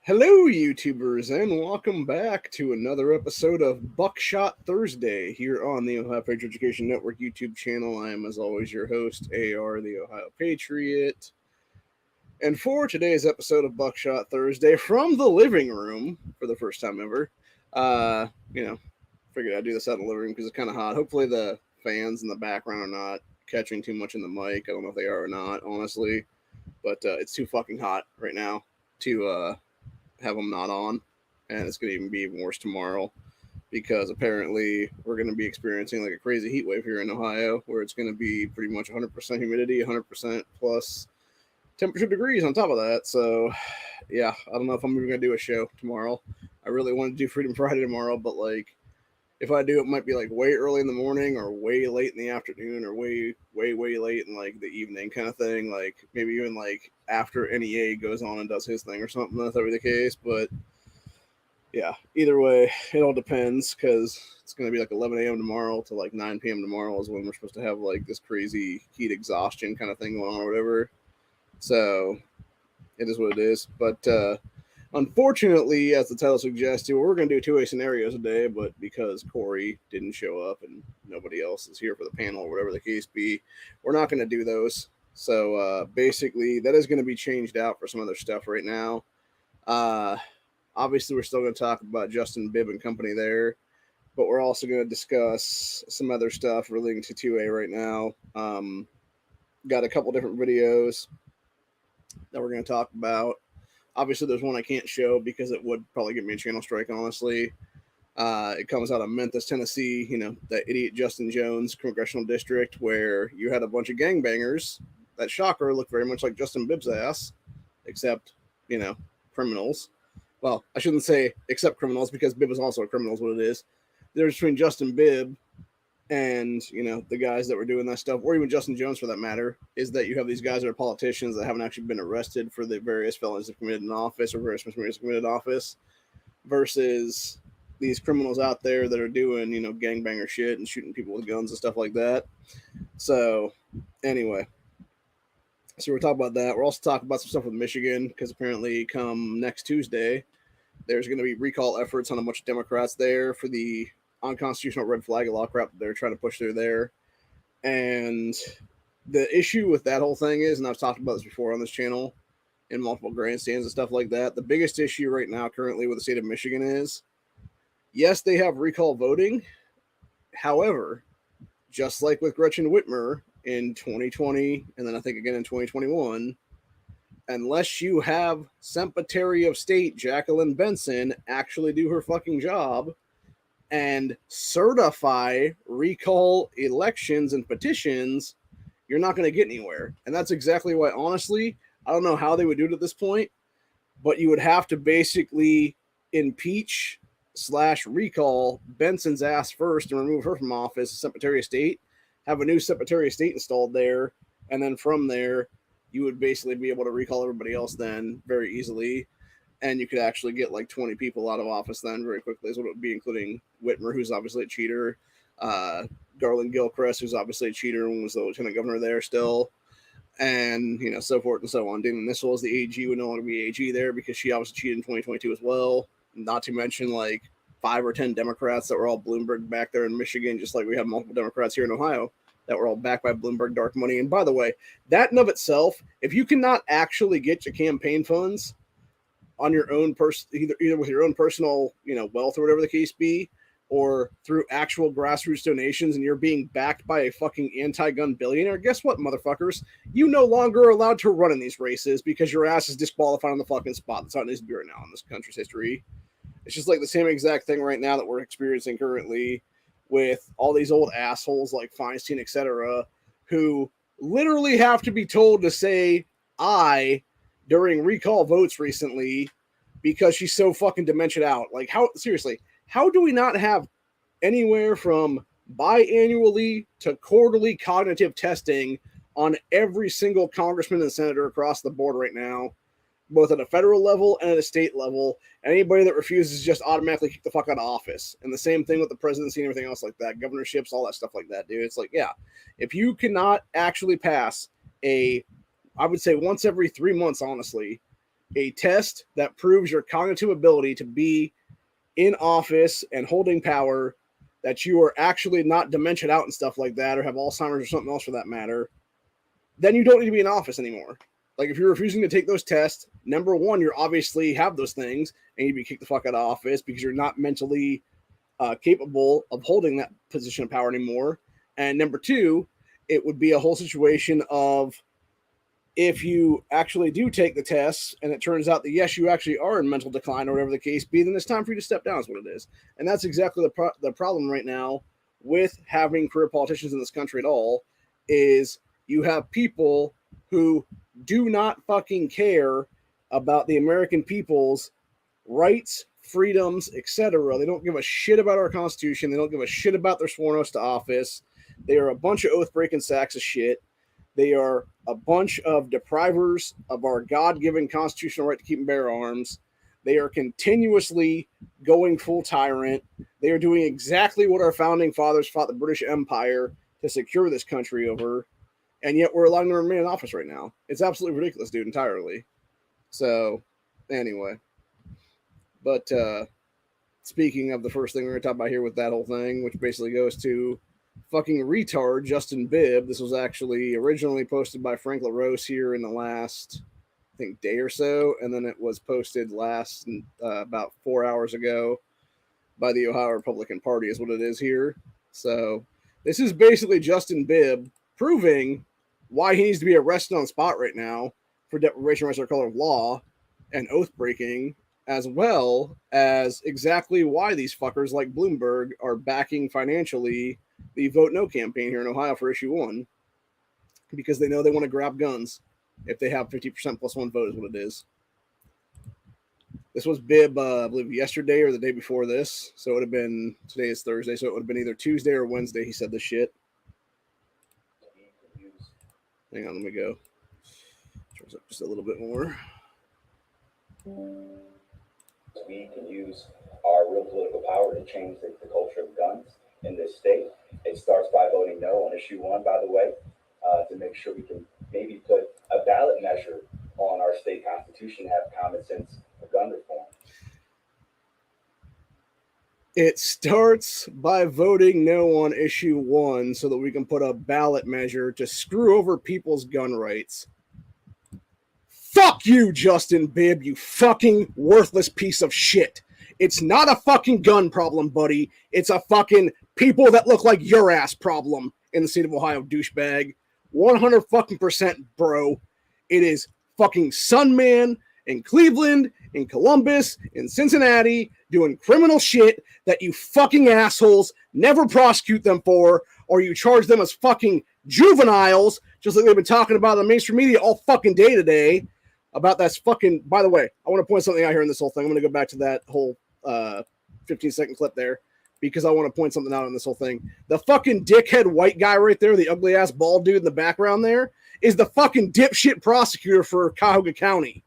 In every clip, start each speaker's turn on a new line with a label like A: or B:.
A: Hello, YouTubers, and welcome back to another episode of Buckshot Thursday here on the Ohio Patriot Education Network YouTube channel. I am, as always, your host, AR, the Ohio Patriot. And for today's episode of Buckshot Thursday from the living room, for the first time ever, uh, you know, figured I'd do this out in the living room because it's kind of hot. Hopefully the fans in the background are not catching too much in the mic. I don't know if they are or not, honestly, but it's too fucking hot right now to have them not on, and it's going to even be even worse tomorrow because apparently we're going to be experiencing like a crazy heat wave here in Ohio where it's going to be pretty much 100% humidity, 100% plus temperature degrees on top of that. So, yeah, I don't know if I'm even going to do a show tomorrow. I really want to do Freedom Friday tomorrow, but like if I do, it might be like way early in the morning or way late in the afternoon or way late in like the evening kind of thing. Like maybe even like after NEA goes on and does his thing or something. That's be the case. But yeah, either way, it all depends because it's going to be like 11 a.m. tomorrow to like 9 p.m. tomorrow is when we're supposed to have like this crazy heat exhaustion kind of thing going on or whatever. So it is what it is. But unfortunately, as the title suggests, we're going to do two-way scenarios today, but because Corey didn't show up and nobody else is here for the panel or whatever the case be, we're not going to do those. So basically, that is going to be changed out for some other stuff right now. Obviously, we're still going to talk about Justin Bibb and company there, but we're also going to discuss some other stuff relating to 2A right now. Got a couple different videos that we're going to talk about. Obviously, there's one I can't show because it would probably get me a channel strike, honestly. It comes out of Memphis, Tennessee, that idiot Justin Jones congressional district where you had a bunch of gangbangers. That shocker looked very much like Justin Bibb's ass, except, criminals. Well, I shouldn't say except criminals because Bibb is also a criminal is what it is. The difference between Justin Bibb and, the guys that were doing that stuff, or even Justin Jones for that matter, is that you have these guys that are politicians that haven't actually been arrested for the various felonies they've committed in office or various misdemeanors committed in office versus these criminals out there that are doing, gangbanger shit and shooting people with guns and stuff like that. So, anyway. So we're talking about that. We're also talking about some stuff with Michigan because apparently come next Tuesday, there's going to be recall efforts on a bunch of Democrats there for the unconstitutional red flag law crap that they're trying to push through there. And the issue with that whole thing is, and I've talked about this before on this channel in multiple grandstands and stuff like that, the biggest issue right now currently with the state of Michigan is, yes, they have recall voting. However, just like with Gretchen Whitmer in 2020, and then I think again in 2021, unless you have Secretary of State Jacqueline Benson actually do her fucking job and certify recall elections and petitions, you're not going to get anywhere. And that's exactly why, honestly, I don't know how they would do it at this point, but you would have to basically impeach / recall Benson's ass first and remove her from office as Secretary of State, have a new Secretary of State installed there, and then from there, you would basically be able to recall everybody else then very easily. And you could actually get like 20 people out of office then very quickly, is what it would be, including Whitmer, who's obviously a cheater, Garland Gilchrist, who's obviously a cheater and was the lieutenant governor there still, and so forth and so on. Damon Nissel as the AG would no longer be AG there because she obviously cheated in 2022 as well. Not to mention like 5 or 10 Democrats that were all Bloomberg back there in Michigan, just like we have multiple Democrats here in Ohio that were all backed by Bloomberg dark money. And by the way, that in of itself, if you cannot actually get your campaign funds on your own either with your own personal, wealth or whatever the case be, or through actual grassroots donations, and you're being backed by a fucking anti-gun billionaire, guess what, motherfuckers? You no longer are allowed to run in these races because your ass is disqualified on the fucking spot. That's how it needs to be right now in this country's history. It's just like the same exact thing right now that we're experiencing currently with all these old assholes like Feinstein, etc., who literally have to be told to say "I" during recall votes recently because she's so fucking dementia out. Like, how, seriously, how do we not have anywhere from biannually to quarterly cognitive testing on every single congressman and senator across the board right now, both at a federal level and at a state level? Anybody that refuses just automatically kick the fuck out of office. And the same thing with the presidency and everything else like that, governorships, all that stuff like that, dude. It's like, yeah, if you cannot actually pass I would say once every 3 months, honestly, a test that proves your cognitive ability to be in office and holding power, that you are actually not dementia out and stuff like that, or have Alzheimer's or something else for that matter, then you don't need to be in office anymore. Like, if you're refusing to take those tests, number one, you obviously have those things and you'd be kicked the fuck out of office because you're not mentally capable of holding that position of power anymore. And number two, it would be a whole situation of, if you actually do take the tests and it turns out that, yes, you actually are in mental decline or whatever the case be, then it's time for you to step down is what it is. And that's exactly the problem right now with having career politicians in this country at all, is you have people who do not fucking care about the American people's rights, freedoms, etc. They don't give a shit about our Constitution. They don't give a shit about their sworn oaths to office. They are a bunch of oath-breaking sacks of shit. They are a bunch of deprivers of our God-given constitutional right to keep and bear arms. They are continuously going full tyrant. They are doing exactly what our founding fathers fought the British Empire to secure this country over, and yet we're allowing them to remain in office right now. It's absolutely ridiculous, dude, entirely. So, anyway. But speaking of the first thing we're going to talk about here with that whole thing, which basically goes to fucking retard Justin Bibb. This was actually originally posted by Frank LaRose here in the last, I think, day or so, and then it was posted last about 4 hours ago by the Ohio Republican Party is what it is here. So this is basically Justin Bibb proving why he needs to be arrested on the spot right now for deprivation of rights under color of law and oath breaking, as well as exactly why these fuckers like Bloomberg are backing financially the Vote No campaign here in Ohio for issue 1, because they know they want to grab guns if they have 50% plus one vote is what it is. This was Bibb, I believe, yesterday or the day before this. So it would have been, today is Thursday, so it would have been either Tuesday or Wednesday he said this shit. Hang on, let me go. Turn this up just a little bit more.
B: We can use our real political power to change the culture of guns in this state. It starts by voting no on issue 1, by the way, to make sure we can maybe put a ballot measure on our state constitution to have common sense for gun reform.
A: It starts by voting no on issue 1 so that we can put a ballot measure to screw over people's gun rights. Fuck you, Justin Bibb, you fucking worthless piece of shit. It's not a fucking gun problem, buddy. It's a fucking people that look like your ass problem in the state of Ohio, douchebag. 100 fucking %, bro. It is fucking Sunman in Cleveland, in Columbus, in Cincinnati, doing criminal shit that you fucking assholes never prosecute them for, or you charge them as fucking juveniles, just like they've been talking about in the mainstream media all fucking day today. About that's fucking, by the way, I want to point something out here in this whole thing. I'm going to go back to that whole 15-second clip there because I want to point something out on this whole thing. The fucking dickhead white guy right there, the ugly ass bald dude in the background there, is the fucking dipshit prosecutor for Cuyahoga County.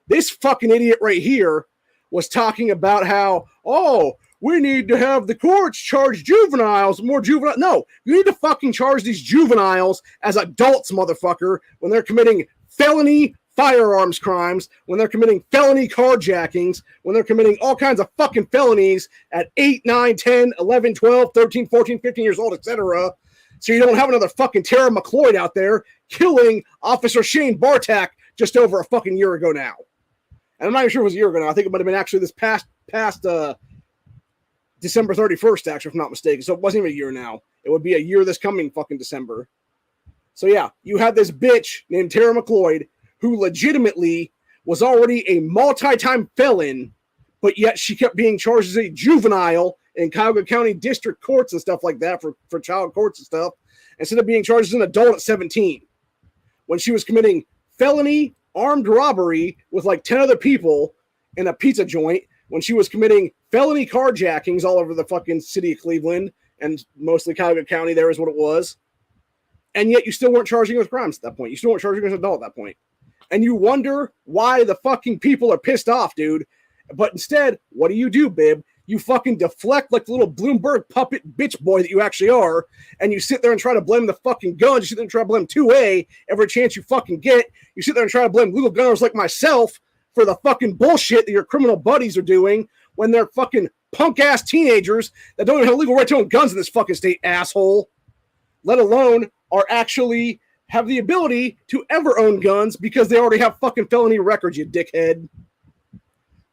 A: This fucking idiot right here was talking about how, oh, we need to have the courts charge juveniles, more juvenile. No, you need to fucking charge these juveniles as adults, motherfucker, when they're committing felony firearms crimes, when they're committing felony carjackings, when they're committing all kinds of fucking felonies at 8, 9, 10, 11, 12, 13, 14, 15 years old, etc. So you don't have another fucking Tara McCloyd out there killing Officer Shane Bartak just over a fucking year ago now. And I'm not even sure it was a year ago now. I think it might have been actually this past December 31st, actually, if I'm not mistaken. So it wasn't even a year now. It would be a year this coming fucking December. So yeah, you had this bitch named Tara McCloyd who legitimately was already a multi-time felon, but yet she kept being charged as a juvenile in Cuyahoga County District Courts and stuff like that for child courts and stuff, instead of being charged as an adult at 17. When she was committing felony armed robbery with like 10 other people in a pizza joint, when she was committing felony carjackings all over the fucking city of Cleveland and mostly Cuyahoga County, there is what it was. And yet you still weren't charging her with crimes at that point. You still weren't charging her as an adult at that point. And you wonder why the fucking people are pissed off, dude. But instead, what do, Bibb? You fucking deflect like the little Bloomberg puppet bitch boy that you actually are, and you sit there and try to blame the fucking guns. You sit there and try to blame 2A every chance you fucking get. You sit there and try to blame legal gunners like myself for the fucking bullshit that your criminal buddies are doing when they're fucking punk-ass teenagers that don't even have legal right to own guns in this fucking state, asshole. Let alone are actually have the ability to ever own guns because they already have fucking felony records, you dickhead.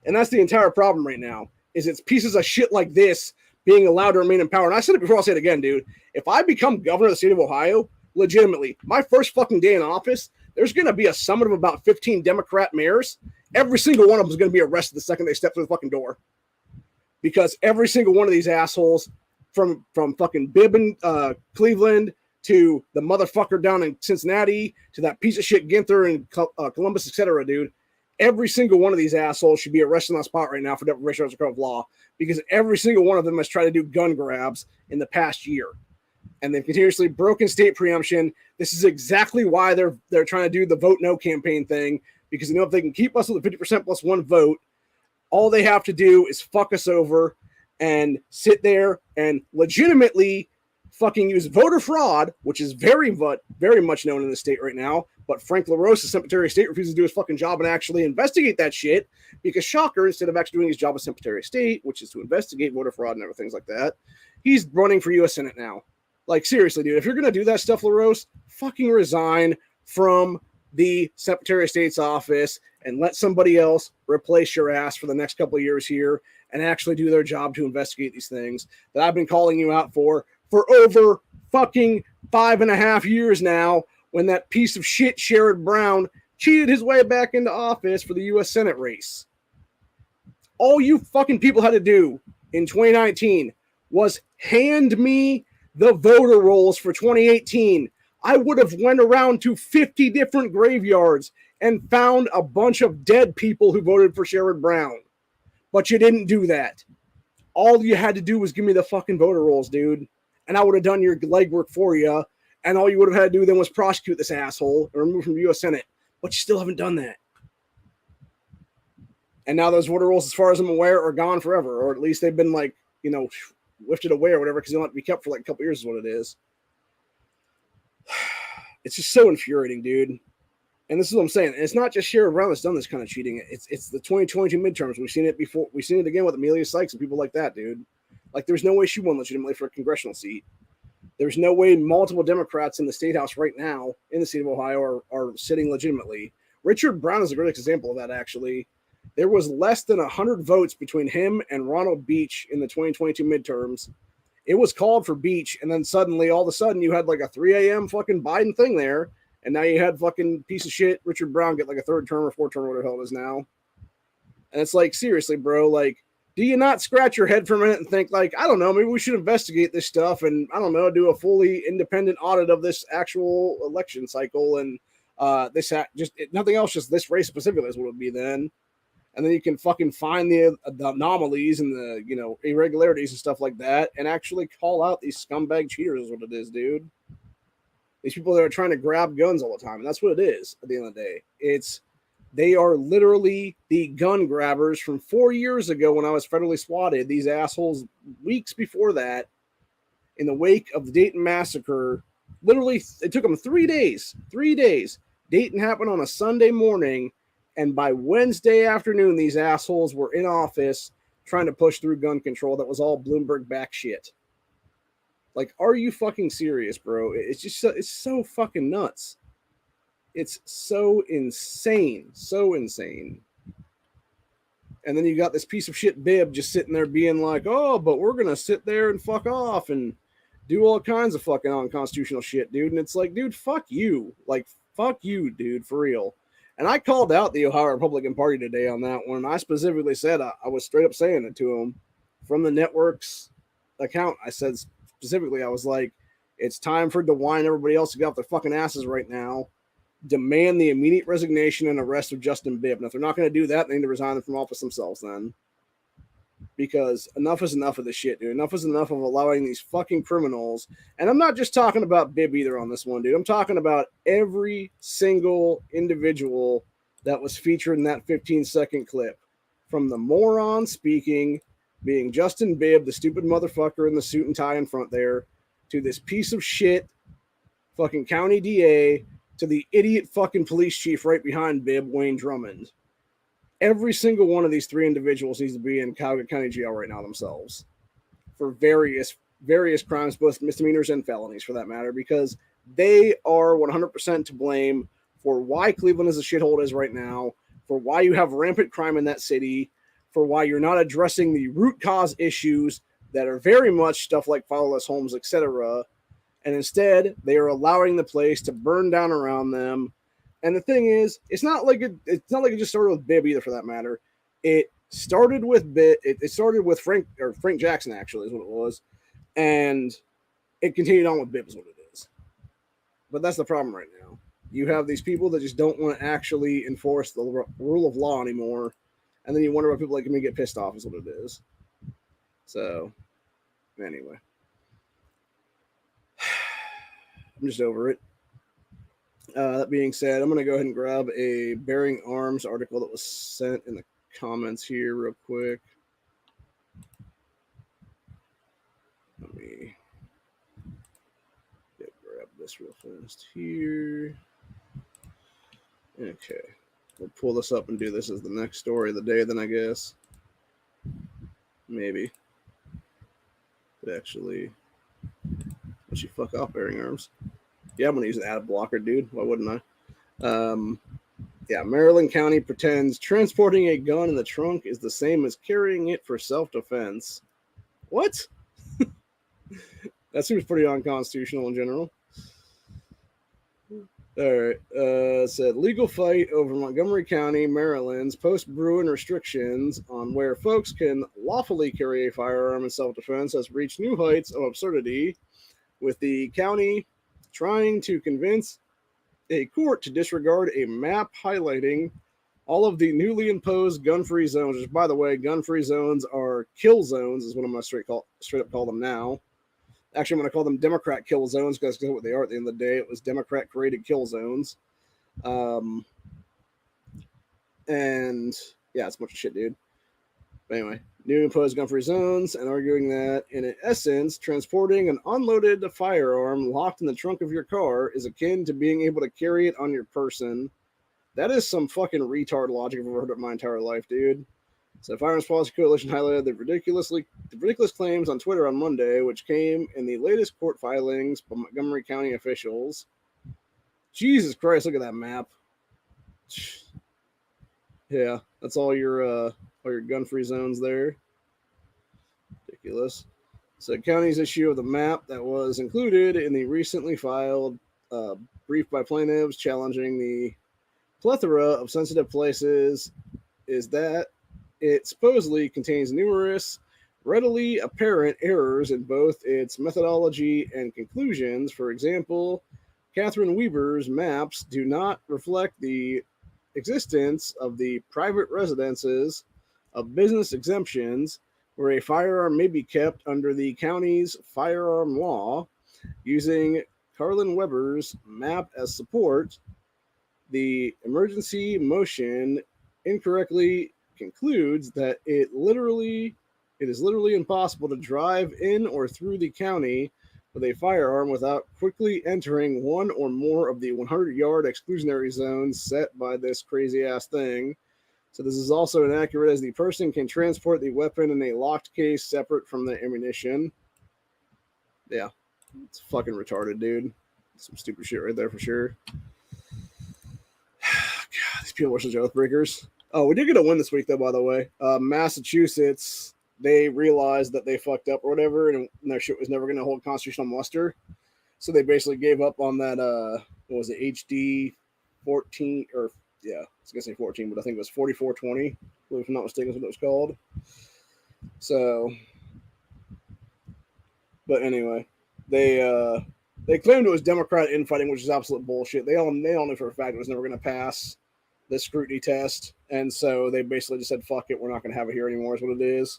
A: And that's the entire problem right now, is it's pieces of shit like this being allowed to remain in power. And I said it before, I'll say it again, dude. If I become governor of the state of Ohio, legitimately, my first fucking day in office, there's going to be a summit of about 15 Democrat mayors. Every single one of them is going to be arrested the second they step through the fucking door. Because every single one of these assholes, from fucking Bibb in Cleveland to the motherfucker down in Cincinnati to that piece of shit Ginther in Columbus, etc., dude, every single one of these assholes should be arrested on the spot right now for deprivation of the law, because every single one of them has tried to do gun grabs in the past year. And they've continuously broken state preemption. This is exactly why they're trying to do the vote no campaign thing, because they know if they can keep us with a 50% plus one vote, all they have to do is fuck us over and sit there and legitimately fucking use voter fraud, which is very much known in the state right now. But Frank LaRosa, Secretary of State, refuses to do his fucking job and actually investigate that shit, because shocker, instead of actually doing his job as Secretary of State, which is to investigate voter fraud and everything like that, he's running for U.S. Senate now. Like, seriously, dude, if you're going to do that stuff, LaRose, fucking resign from the Secretary of State's office and let somebody else replace your ass for the next couple of years here and actually do their job to investigate these things that I've been calling you out for over fucking 5.5 years now, when that piece of shit Sherrod Brown cheated his way back into office for the U.S. Senate race. All you fucking people had to do in 2019 was hand me the voter rolls for 2018. I would have went around to 50 different graveyards and found a bunch of dead people who voted for Sherrod Brown. But you didn't do that. All you had to do was give me the fucking voter rolls, dude. And I would have done your legwork for you. And all you would have had to do then was prosecute this asshole and remove from the U.S. Senate. But you still haven't done that. And now those voter rolls, as far as I'm aware, are gone forever. Or at least they've been, like, you know, lifted away or whatever, because they don't have to be kept for like a couple years is what it is. It's just so infuriating, dude. And this is what I'm saying. And it's not just Sherrod Brown that's done this kind of cheating. It's the 2022 midterms. We've seen it before. We've seen it again with Amelia Sykes and people like that, dude. Like, there's no way she won legitimately for a congressional seat. There's no way multiple Democrats in the state house right now in the state of Ohio are sitting legitimately. Richard Brown is a great example of that, actually. There was less than 100 votes between him and Ronald Beach in the 2022 midterms. It was called for Beach, and then suddenly, all of a sudden, you had like a 3 a.m. fucking Biden thing there, and now you had fucking piece of shit Richard Brown get like a third term or fourth term, whatever the hell it is now. And it's like, seriously, bro, like, do you not scratch your head for a minute and think, like, I don't know, maybe we should investigate this stuff and, I don't know, do a fully independent audit of this actual election cycle and this just nothing else, just this race specifically is what it would be then. And then you can fucking find the anomalies and the, you know, irregularities and stuff like that and actually call out these scumbag cheaters is what it is, dude. These people that are trying to grab guns all the time. And that's what it is at the end of the day. They are literally the gun grabbers from 4 years ago when I was federally swatted. These assholes, weeks before that, in the wake of the Dayton massacre, literally, it took them 3 days. 3 days. Dayton happened on a Sunday morning. And by Wednesday afternoon, these assholes were in office trying to push through gun control. That was all Bloomberg back shit. Like, are you fucking serious, bro? It's just it's so fucking nuts. It's so insane. So insane. And then you got this piece of shit Bibb just sitting there being like, oh, but we're going to sit there and fuck off and do all kinds of fucking unconstitutional shit, dude. And it's like, dude, fuck you. Like, fuck you, dude, for real. And I called out the Ohio Republican Party today on that one. I specifically said, I was straight up saying it to them from the network's account. I said specifically, I was like, it's time for DeWine and everybody else to get off their fucking asses right now. Demand the immediate resignation and arrest of Justin Bibb. And if they're not going to do that, they need to resign from office themselves then. Because enough is enough of this shit, dude. Enough is enough of allowing these fucking criminals. And I'm not just talking about Bibb either on this one, dude. I'm talking about every single individual that was featured in that 15-second clip. From the moron speaking, being Justin Bibb, the stupid motherfucker in the suit and tie in front there, to this piece of shit fucking county DA, to the idiot fucking police chief right behind Bibb, Wayne Drummond. Every single one of these three individuals needs to be in Cowgate County Jail right now themselves for various crimes, both misdemeanors and felonies for that matter, because they are 100% to blame for why Cleveland is a shithole it is right now, for why you have rampant crime in that city, for why you're not addressing the root cause issues that are very much stuff like fatherless homes, etc. And instead, they are allowing the place to burn down around them. And the thing is, it's not like it just started with Bibb either, for that matter. It started with It started with Frank Jackson, actually, is what it was, and it continued on with Bibb, is what it is. But that's the problem right now. You have these people that just don't want to actually enforce the rule of law anymore, and then you wonder why people like me get pissed off, is what it is. So, anyway, I'm just over it. That being said, I'm going to go ahead and grab a Bearing Arms article that was sent in the comments here real quick. Let me grab this real fast here. Okay. We'll pull this up and do this as the next story of the day then, I guess. Maybe. But actually, once you fuck off, Bearing Arms. Yeah, I'm going to use an ad blocker, dude. Why wouldn't I? Yeah, Maryland County pretends transporting a gun in the trunk is the same as carrying it for self-defense. What? That seems pretty unconstitutional in general. All right. Said legal fight over Montgomery County, Maryland's post-Bruin restrictions on where folks can lawfully carry a firearm in self-defense has reached new heights of absurdity, with the county trying to convince a court to disregard a map highlighting all of the newly imposed gun-free zones, which, by the way, gun-free zones are kill zones, is what I'm going to straight up call them now. Actually, I'm going to call them Democrat kill zones, because that's what they are at the end of the day. It was Democrat-created kill zones. And, yeah, it's a bunch of shit, dude. But anyway, new imposed gun-free zones, and arguing that, in essence, transporting an unloaded firearm locked in the trunk of your car is akin to being able to carry it on your person. That is some fucking retard logic I've ever heard of my entire life, dude. So, Firearms Policy Coalition highlighted the ridiculous claims on Twitter on Monday, which came in the latest court filings by Montgomery County officials. Jesus Christ, look at that map. Yeah, that's all your gun-free zones there. Ridiculous. So, county's issue of the map that was included in the recently filed brief by plaintiffs challenging the plethora of sensitive places is that it supposedly contains numerous readily apparent errors in both its methodology and conclusions. For example, Catherine Weber's maps do not reflect the existence of the private residences of business exemptions where a firearm may be kept under the county's firearm law. Using Carlin Weber's map as support, the emergency motion incorrectly concludes that it is literally impossible to drive in or through the county with a firearm without quickly entering one or more of the 100-yard exclusionary zones set by this crazy ass thing. So this is also inaccurate, as the person can transport the weapon in a locked case separate from the ammunition. Yeah, it's fucking retarded, dude. Some stupid shit right there for sure. God, these people are such oath breakers. Oh, we did get a win this week, though, by the way. Massachusetts, they realized that they fucked up or whatever, and their shit was never going to hold constitutional muster. So they basically gave up on that, what was it, HD 14, or, yeah, I was going to say 14, but I think it was 4420, if I'm not mistaken, is what it was called. So, but anyway, they claimed it was Democrat infighting, which is absolute bullshit. They all knew for a fact it was never going to pass this scrutiny test, and so they basically just said, fuck it, we're not going to have it here anymore, is what it is.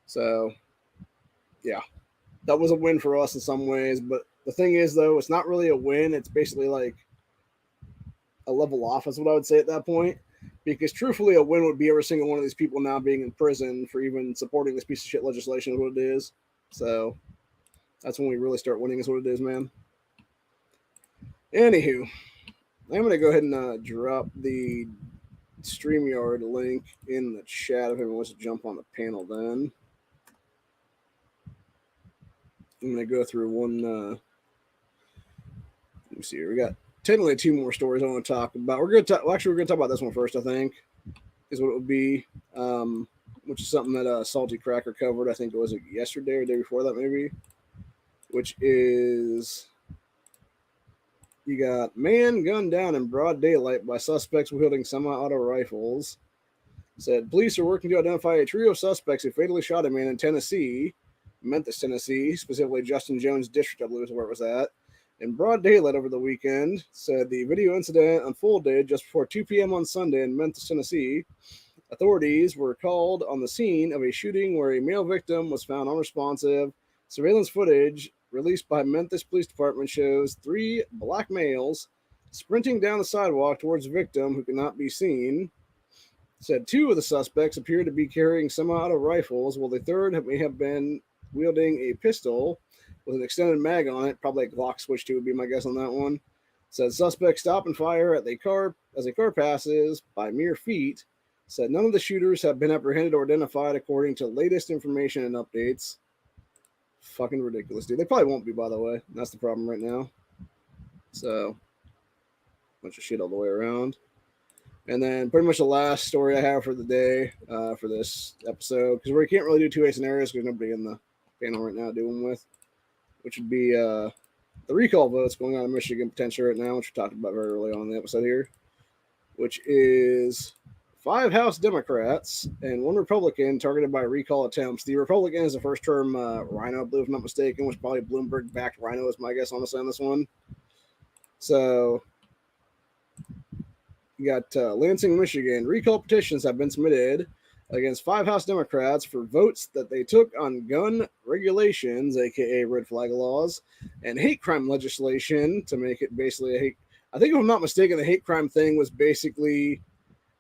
A: So, yeah, that was a win for us in some ways, but the thing is, though, it's not really a win. It's basically like a level off, is what I would say at that point, because truthfully, a win would be every single one of these people now being in prison for even supporting this piece of shit legislation, is what it is. So, that's when we really start winning, is what it is, man. Anywho, I'm going to go ahead and drop the StreamYard link in the chat if anyone wants to jump on the panel then. I'm going to go through one. Let me see here. We got technically 2 more stories I want to talk about. We're going to talk about this one first, I think, is what it would be, which is something that Salty Cracker covered. I think it was yesterday or the day before that, maybe, which is you got man gunned down in broad daylight by suspects wielding semi-auto rifles. Said police are working to identify a trio of suspects who fatally shot a man in Memphis, Tennessee, specifically Justin Jones District, I believe is where it was at, in broad daylight over the weekend. Said the video incident unfolded just before 2 p.m. on Sunday in Memphis, Tennessee. Authorities were called on the scene of a shooting where a male victim was found unresponsive. Surveillance footage released by Memphis Police Department shows 3 black males sprinting down the sidewalk towards the victim who could not be seen. Said 2 of the suspects appeared to be carrying semi-auto rifles, while the third may have been wielding a pistol with an extended mag on it, probably a Glock switch 2 would be my guess on that one. Said suspects stop and fire at the car as a car passes by mere feet. Said none of the shooters have been apprehended or identified according to latest information and updates. Fucking ridiculous, dude. They probably won't be, by the way. That's the problem right now. So, bunch of shit all the way around. And then pretty much the last story I have for the day for this episode, because we can't really do 2A scenarios because nobody in the panel right now to do them with, which would be the recall votes going on in Michigan potentially right now, which we talked about very early on in the episode here, which is 5 House Democrats and 1 Republican targeted by recall attempts. The Republican is the first-term Rhino, I believe, if I'm not mistaken, which probably Bloomberg-backed Rhino is my guess, honestly, on this one. So you got Lansing, Michigan. Recall petitions have been submitted against 5 House Democrats for votes that they took on gun regulations, aka red flag laws, and hate crime legislation to make it basically a hate. I think if I'm not mistaken, the hate crime thing was basically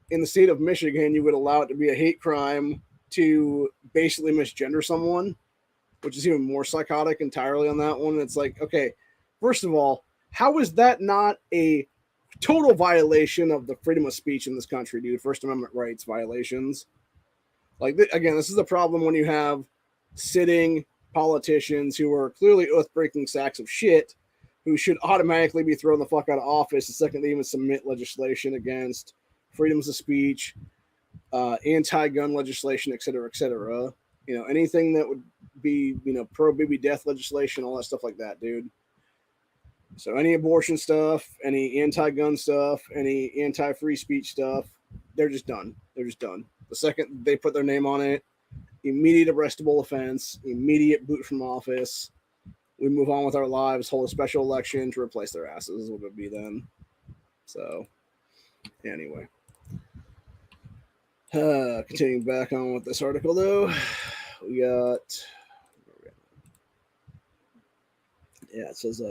A: in the state of Michigan, you would allow it to be a hate crime to basically misgender someone, which is even more psychotic entirely on that one. It's like, okay, first of all, how is that not a total violation of the freedom of speech in this country, dude? First Amendment rights violations. Like, again, this is the problem when you have sitting politicians who are clearly oath-breaking sacks of shit who should automatically be thrown the fuck out of office the second they even submit legislation against freedoms of speech, anti-gun legislation, et cetera, et cetera. You know, anything that would be, you know, pro-baby death legislation, all that stuff like that, dude. So any abortion stuff, any anti-gun stuff, any anti-free speech stuff, they're just done. They're just done. The second they put their name on it, immediate arrestable offense, immediate boot from office. We move on with our lives, hold a special election to replace their asses is what it would be then. So, anyway. Continuing back on with this article, though, we got... Yeah, it says...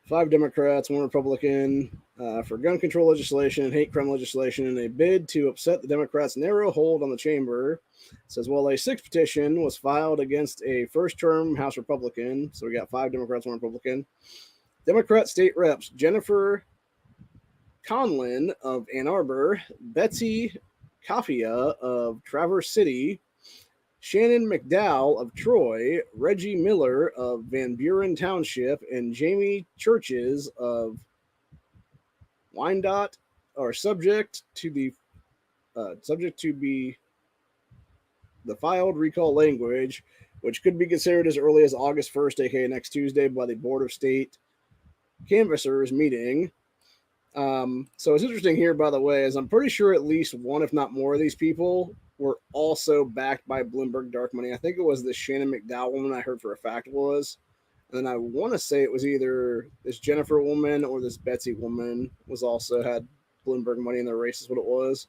A: 5 Democrats, 1 Republican for gun control legislation and hate crime legislation in a bid to upset the Democrats' narrow hold on the chamber. It says, well, a 6th petition was filed against a first-term House Republican. So we got 5 Democrats, 1 Republican. Democrat state reps Jennifer Conlin of Ann Arbor, Betsy Kaffia of Traverse City, Shannon McDowell of Troy, Reggie Miller of Van Buren Township, and Jamie Churches of Wyandotte are subject to be the filed recall language, which could be considered as early as August 1st, aka next Tuesday, by the Board of State Canvassers meeting. So it's interesting here, by the way, is I'm pretty sure at least one, if not more, of these people were also backed by Bloomberg dark money. I think it was this Shannon McDowell woman I heard for a fact it was. And then I want to say it was either this Jennifer woman or this Betsy woman was also had Bloomberg money in their race is what it was.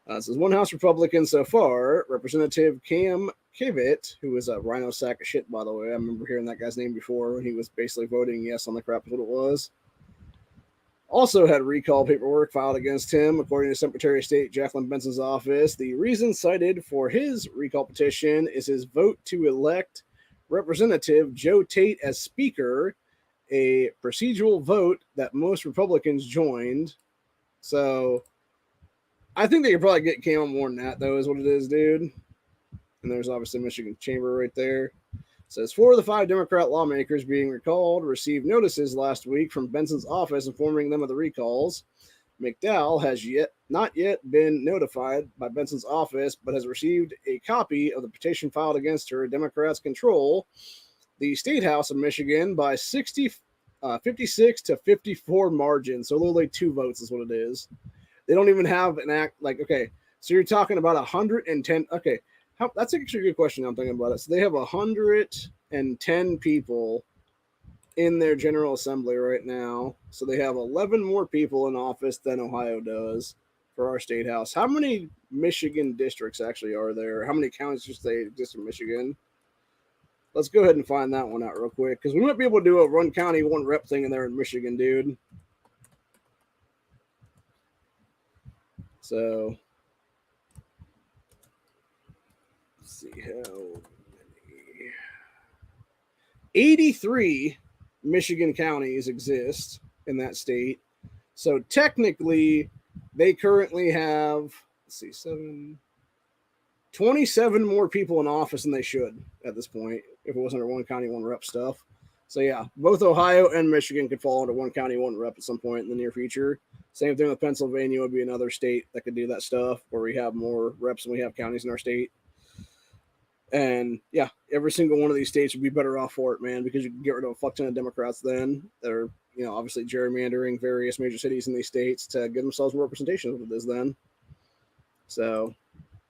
A: This is 1 House Republican so far, Representative Cam Kivett, who is a rhino sack of shit, by the way. I remember hearing that guy's name before when he was basically voting yes on the crap is what it was. Also had recall paperwork filed against him, according to Secretary of State Jacqueline Benson's office. The reason cited for his recall petition is his vote to elect Representative Joe Tate as Speaker, a procedural vote that most Republicans joined. So I think they could probably get Cam on more than that, though, is what it is, dude. And there's obviously Michigan Chamber right there. It says 4 of the 5 Democrat lawmakers being recalled received notices last week from Benson's office informing them of the recalls. McDowell has not yet been notified by Benson's office, but has received a copy of the petition filed against her. Democrats control the State House of Michigan by 56 to 54 margin. So literally 2 votes is what it is. They don't even have an act like, okay, so you're talking about 110. Okay, that's actually a good question. I'm thinking about it. So they have 110 people in their General Assembly right now. So they have 11 more people in office than Ohio does for our state house. How many Michigan districts actually are there? How many counties just they exist in Michigan? Let's go ahead and find that one out real quick, because we might be able to do a one county, one rep thing in there in Michigan, dude. So let's see how many. 83 Michigan counties exist in that state. So technically, they currently have, 27 more people in office than they should at this point, if it wasn't a one county, one rep stuff. So yeah, both Ohio and Michigan could fall into one county, one rep at some point in the near future. Same thing with Pennsylvania would be another state that could do that stuff, where we have more reps than we have counties in our state. And yeah, every single one of these states would be better off for it, man, because you can get rid of a fuck ton of Democrats then. They're, obviously gerrymandering various major cities in these states to get themselves more representation of what it is then. So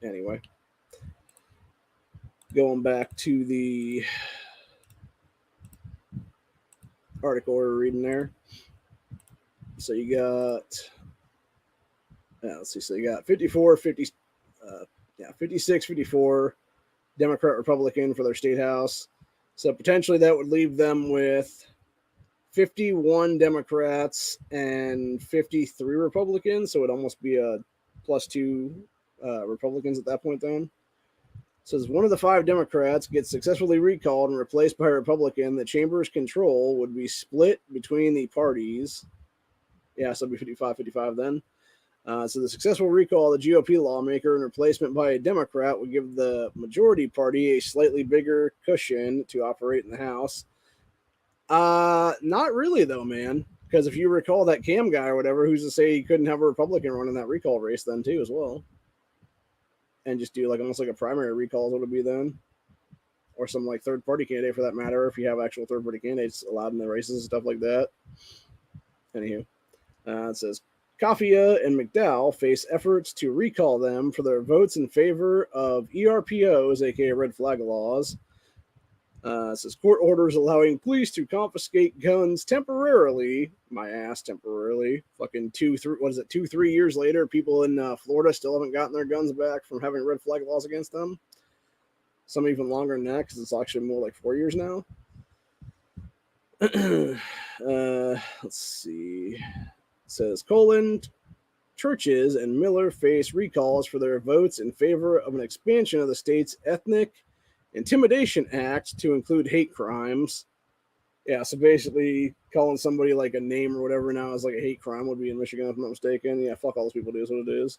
A: anyway, going back to the article we're reading there. So you got, let's see, so you got 56, 54 Democrat, Republican for their state house. So potentially that would leave them with 51 Democrats and 53 Republicans. So it would almost be a +2 Republicans at that point then. So as one of the 5 Democrats gets successfully recalled and replaced by a Republican, the chamber's control would be split between the parties. Yeah, so it'd be 55-55 then. So the successful recall of the GOP lawmaker and replacement by a Democrat would give the majority party a slightly bigger cushion to operate in the House. Not really, though, man. Because if you recall that Cam guy or whatever, who's to say he couldn't have a Republican run in that recall race then, too, as well? And just do like almost like a primary recall is what it would be then. Or some like third-party candidate for that matter, if you have actual third-party candidates allowed in the races and stuff like that. Anywho, it says, Kafia and McDowell face efforts to recall them for their votes in favor of ERPOs, aka red flag laws. It says court orders allowing police to confiscate guns temporarily. My ass, temporarily. Fucking 2-3 years later, people in Florida still haven't gotten their guns back from having red flag laws against them. Some even longer than that, because it's actually more like 4 years now. Let's see. It says, Churches and Miller face recalls for their votes in favor of an expansion of the state's Ethnic Intimidation Act to include hate crimes. Yeah, so basically calling somebody like a name or whatever now is like a hate crime would be in Michigan, if I'm not mistaken. Yeah, fuck all those people do is what it is.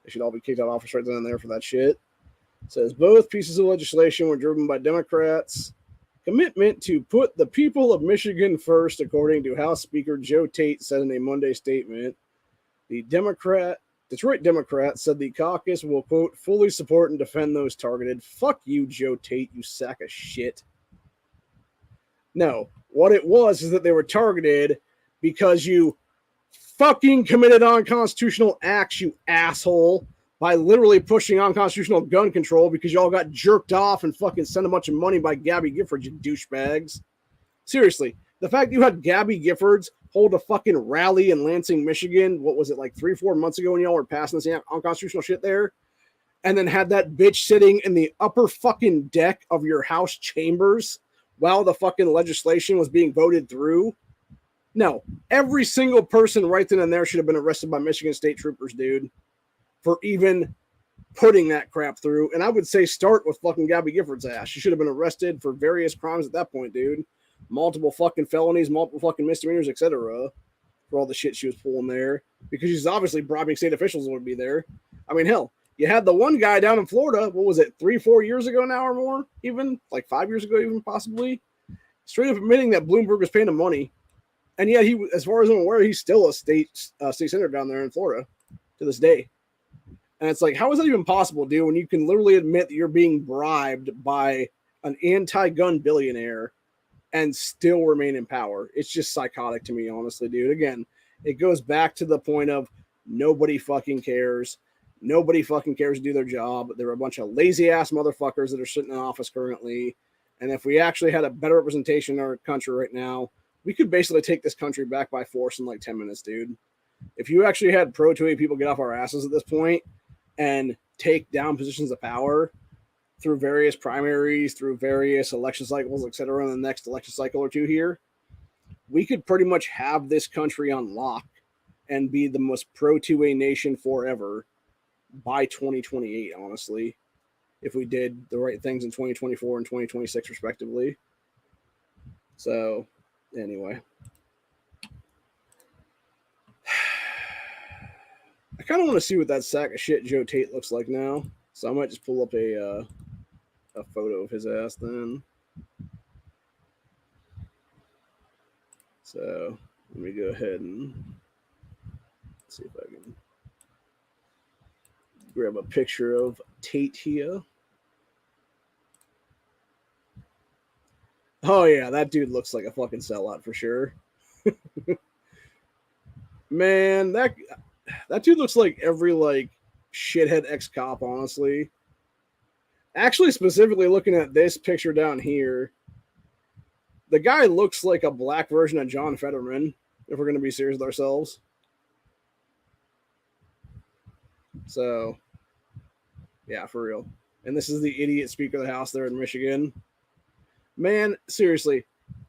A: They should all be kicked out of office right then and there for that shit. It says both pieces of legislation were driven by Democrats' commitment to put the people of Michigan first, according to House Speaker Joe Tate said in a Monday statement. The Detroit Democrat said the caucus will, quote, fully support and defend those targeted. Fuck you, Joe Tate, you sack of shit. No, what it was is that they were targeted because you fucking committed unconstitutional acts, you asshole, by literally pushing unconstitutional gun control because y'all got jerked off and fucking sent a bunch of money by Gabby Giffords, you douchebags. Seriously, the fact you had Gabby Giffords hold a fucking rally in Lansing, Michigan, what was it, like 3-4 months ago when y'all were passing this unconstitutional shit there, and then had that bitch sitting in the upper fucking deck of your House chambers while the fucking legislation was being voted through? No, every single person right then and there should have been arrested by Michigan State Troopers, dude, for even putting that crap through. And I would say start with fucking Gabby Giffords' ass. She should have been arrested for various crimes at that point, dude. Multiple fucking felonies, multiple fucking misdemeanors, etc. for all the shit she was pulling there, because she's obviously bribing state officials would be there. I mean, hell, you had the one guy down in Florida, what was it, 3-4 years ago now or more, even like 5 years ago, even possibly, straight up admitting that Bloomberg was paying him money. And yet he, as far as I'm aware, he's still a state senator down there in Florida to this day. And it's like, how is that even possible, dude, when you can literally admit that you're being bribed by an anti-gun billionaire and still remain in power? It's just psychotic to me, honestly, dude. Again, it goes back to the point of nobody fucking cares. Nobody fucking cares to do their job. There are a bunch of lazy-ass motherfuckers that are sitting in office currently. And if we actually had a better representation in our country right now, we could basically take this country back by force in like 10 minutes, dude. If you actually had pro-2A people get off our asses at this point and take down positions of power through various primaries, through various election cycles, et cetera, in the next election cycle or two here, we could pretty much have this country on lock and be the most pro-2A nation forever by 2028, honestly, if we did the right things in 2024 and 2026, respectively. So, anyway. I kind of want to see what that sack of shit Joe Tate looks like now. So I might just pull up a photo of his ass then. So let me go ahead and see if I can grab a picture of Tate here. Oh yeah, that dude looks like a fucking sellout for sure. Man, that dude looks like every like shithead ex-cop, honestly. Actually, specifically looking at this picture down here, the guy looks like a black version of John Fetterman, if we're going to be serious with ourselves. So, yeah, for real. And this is the idiot Speaker of the House there in Michigan. Man, seriously,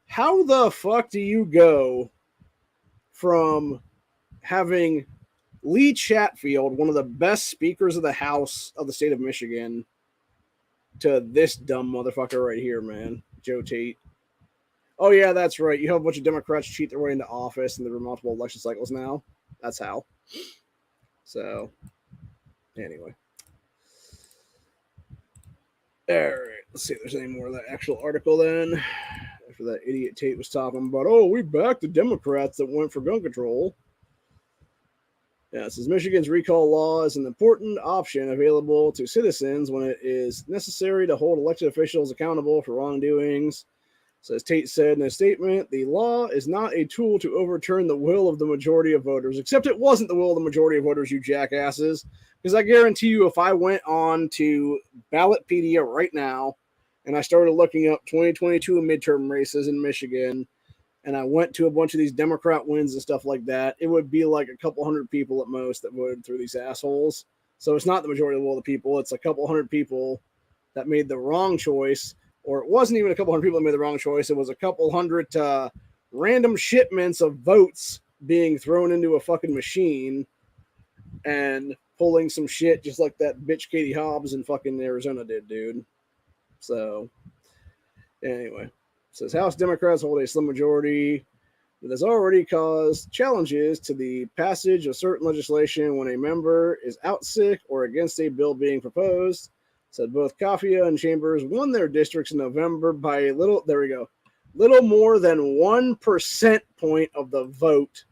A: how the fuck do you go from having Lee Chatfield, one of the best speakers of the House of the state of Michigan, to this dumb motherfucker right here, man, Joe Tate? Oh, yeah, that's right. You have a bunch of Democrats cheat their way into office, and there were multiple election cycles now. That's how. So, anyway. All right, let's see if there's any more of that actual article then. After that idiot Tate was talking about, oh, we backed the Democrats that went for gun control. Yeah, it says Michigan's recall law is an important option available to citizens when it is necessary to hold elected officials accountable for wrongdoings. So as Tate said in a statement, the law is not a tool to overturn the will of the majority of voters, except it wasn't the will of the majority of voters, you jackasses. Because I guarantee you, if I went on to Ballotpedia right now and I started looking up 2022 midterm races in Michigan, and I went to a bunch of these Democrat wins and stuff like that, it would be like a couple hundred people at most that voted through these assholes. So it's not the majority of the will of the people. It's a couple hundred people that made the wrong choice. Or it wasn't even a couple hundred people that made the wrong choice. It was a couple hundred random shipments of votes being thrown into a fucking machine and pulling some shit just like that bitch Katie Hobbs in fucking Arizona did, dude. So, anyway. It says House Democrats hold a slim majority that has already caused challenges to the passage of certain legislation when a member is out sick or against a bill being proposed. Said both Coffia and Chambers won their districts in November by a little, there we go, little more than 1% point of the vote.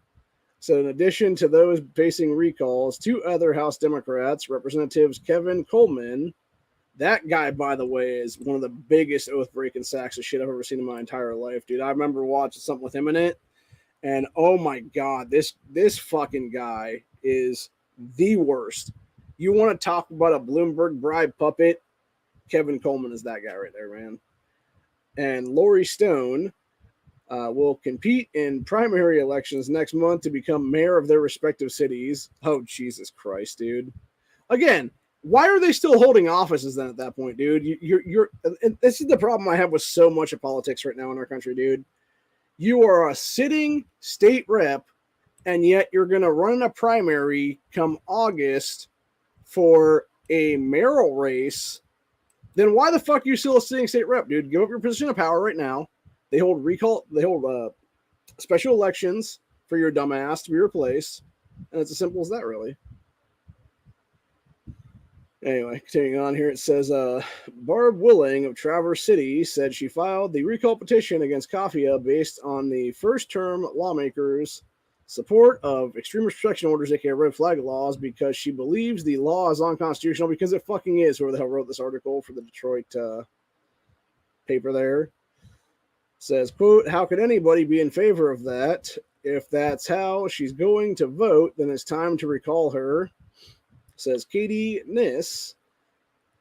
A: So in addition to those facing recalls, two other House Democrats, Representatives Kevin Coleman, that guy, by the way, is one of the biggest oath-breaking sacks of shit I've ever seen in my entire life, dude. I remember watching something with him in it, and oh my God, this fucking guy is the worst. You want to talk about a Bloomberg bribe puppet? Kevin Coleman is that guy right there, man. And Lori Stone will compete in primary elections next month to become mayor of their respective cities. Oh, Jesus Christ, dude. Again, why are they still holding offices then at that point, dude? You're and this is the problem I have with so much of politics right now in our country, dude. You are a sitting state rep, and yet you're going to run in a primary come August for a mayoral race. Then why the fuck are you still a sitting state rep, dude? Give up your position of power right now. They hold special elections for your dumb ass to be replaced. And it's as simple as that, really. Anyway, continuing on here, it says Barb Willing of Traverse City said she filed the recall petition against Kafia based on the first-term lawmakers' support of extremist protection orders, aka red flag laws, because she believes the law is unconstitutional, because it fucking is. Whoever the hell wrote this article for the Detroit paper there says, quote, how could anybody be in favor of that? If that's how she's going to vote, then it's time to recall her. Says Katie Niss,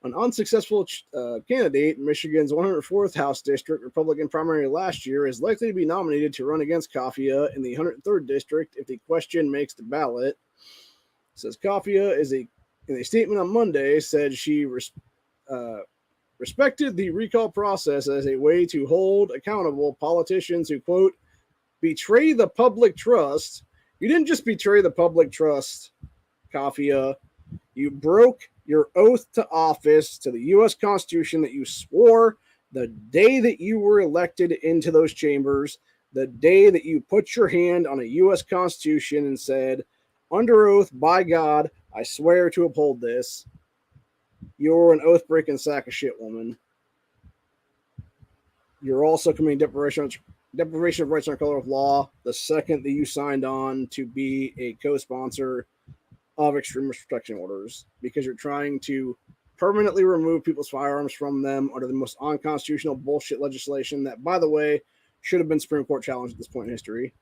A: an unsuccessful candidate in Michigan's 104th House District Republican primary last year, is likely to be nominated to run against Kafia in the 103rd District if the question makes the ballot. Says Kafia in a statement on Monday said she respected the recall process as a way to hold accountable politicians who, quote, betray the public trust. You didn't just betray the public trust, Kafia. You broke your oath to office, to the U.S. Constitution that you swore the day that you were elected into those chambers, the day that you put your hand on a U.S. Constitution and said, under oath, by God, I swear to uphold this. You're an oath-breaking sack of shit, woman. You're also committing deprivation of rights under color of law the second that you signed on to be a co-sponsor of extremist protection orders, because you're trying to permanently remove people's firearms from them under the most unconstitutional bullshit legislation that, by the way, should have been Supreme Court challenged at this point in history.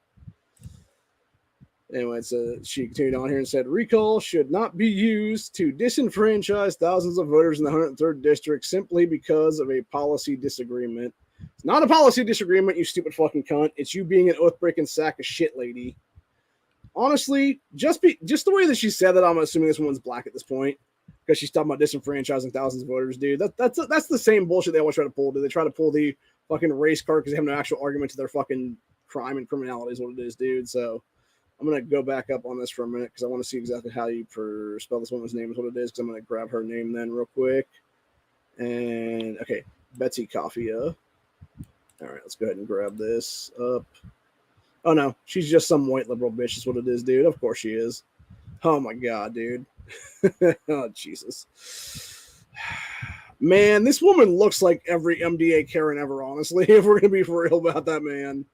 A: Anyway, she continued on here and said, recall should not be used to disenfranchise thousands of voters in the 103rd District simply because of a policy disagreement. It's not a policy disagreement, you stupid fucking cunt. It's you being an oath-breaking sack of shit, lady. Honestly, just the way that she said that, I'm assuming this woman's black at this point, because she's talking about disenfranchising thousands of voters, dude. That's the same bullshit they always try to pull, dude. They try to pull the fucking race card because they have no actual argument to their fucking crime and criminality is what it is, dude. So I'm going to go back up on this for a minute because I want to see exactly how you spell this woman's name is what it is, because I'm going to grab her name then real quick. And, okay, Betsy Kafia. All right, let's go ahead and grab this up. Oh, no, she's just some white liberal bitch is what it is, dude. Of course she is. Oh, my God, dude. Oh, Jesus. Man, this woman looks like every MDA Karen ever, honestly, if we're going to be for real about that, man.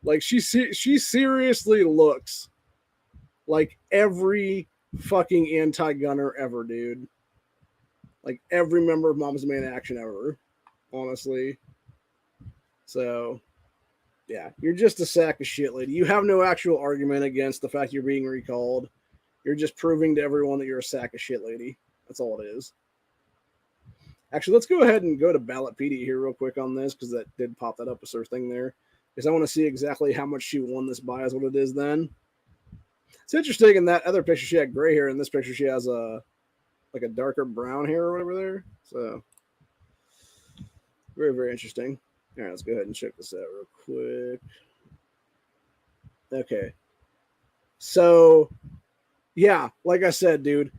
A: Like, she seriously looks like every fucking anti-gunner ever, dude. Like, every member of Moms Man Action ever, honestly. So, yeah, you're just a sack of shit, lady. You have no actual argument against the fact you're being recalled. You're just proving to everyone that you're a sack of shit, lady. That's all it is. Actually, let's go ahead and go to Ballotpedia here real quick on this, because that did pop that up a sort of thing there. Because I want to see exactly how much she won this by is what it is then. It's interesting, in that other picture she had gray hair. In this picture she has like a darker brown hair or whatever there. So, very, very interesting. All right, let's go ahead and check this out real quick. Okay. So, yeah, like I said, dude,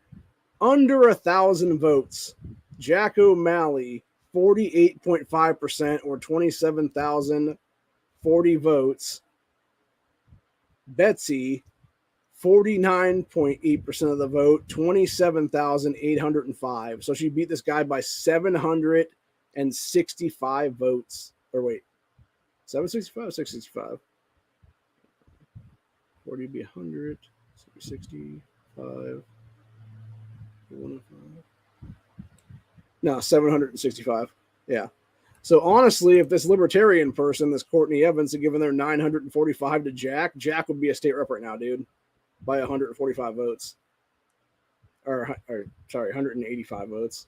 A: under 1,000 votes, Jack O'Malley, 48.5% or 27,040 votes. Betsy, 49.8% of the vote, 27,805. So she beat this guy by 765 votes. Or wait, 765 665? 40 would be 100, 65, 105. No, 765. Yeah. So honestly, if this libertarian person, this Courtney Evans, had given their 945 to Jack, Jack would be a state rep right now, dude, by 145 votes. Or sorry, 185 votes.